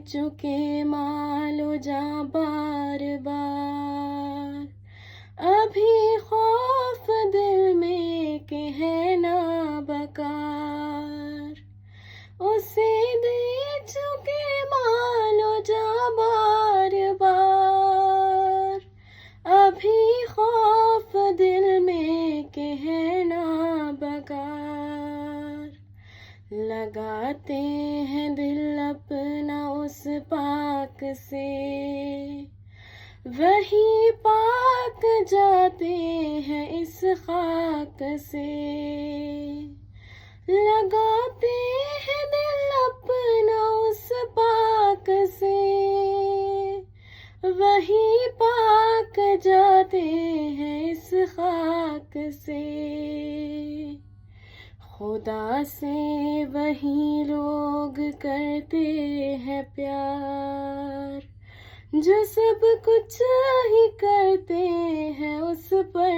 L: چکے مال و جاں بار بار، ابھی خوف دل میں کہ ہے نا بکار۔ اسے دے چکے مال و جاں بار بار، ابھی خوف دل میں کہ ہے نا بکار۔ لگاتے ہیں دل اپنا اس پاک سے، وہی پاک جاتے ہیں اس خاک سے۔ لگاتے ہیں دل اپنا اس پاک سے، وہی پاک جاتے ہیں اس خاک سے۔ خدا سے وہی لوگ کرتے ہیں پیار جو سب کچھ ہی کرتے ہیں اس پر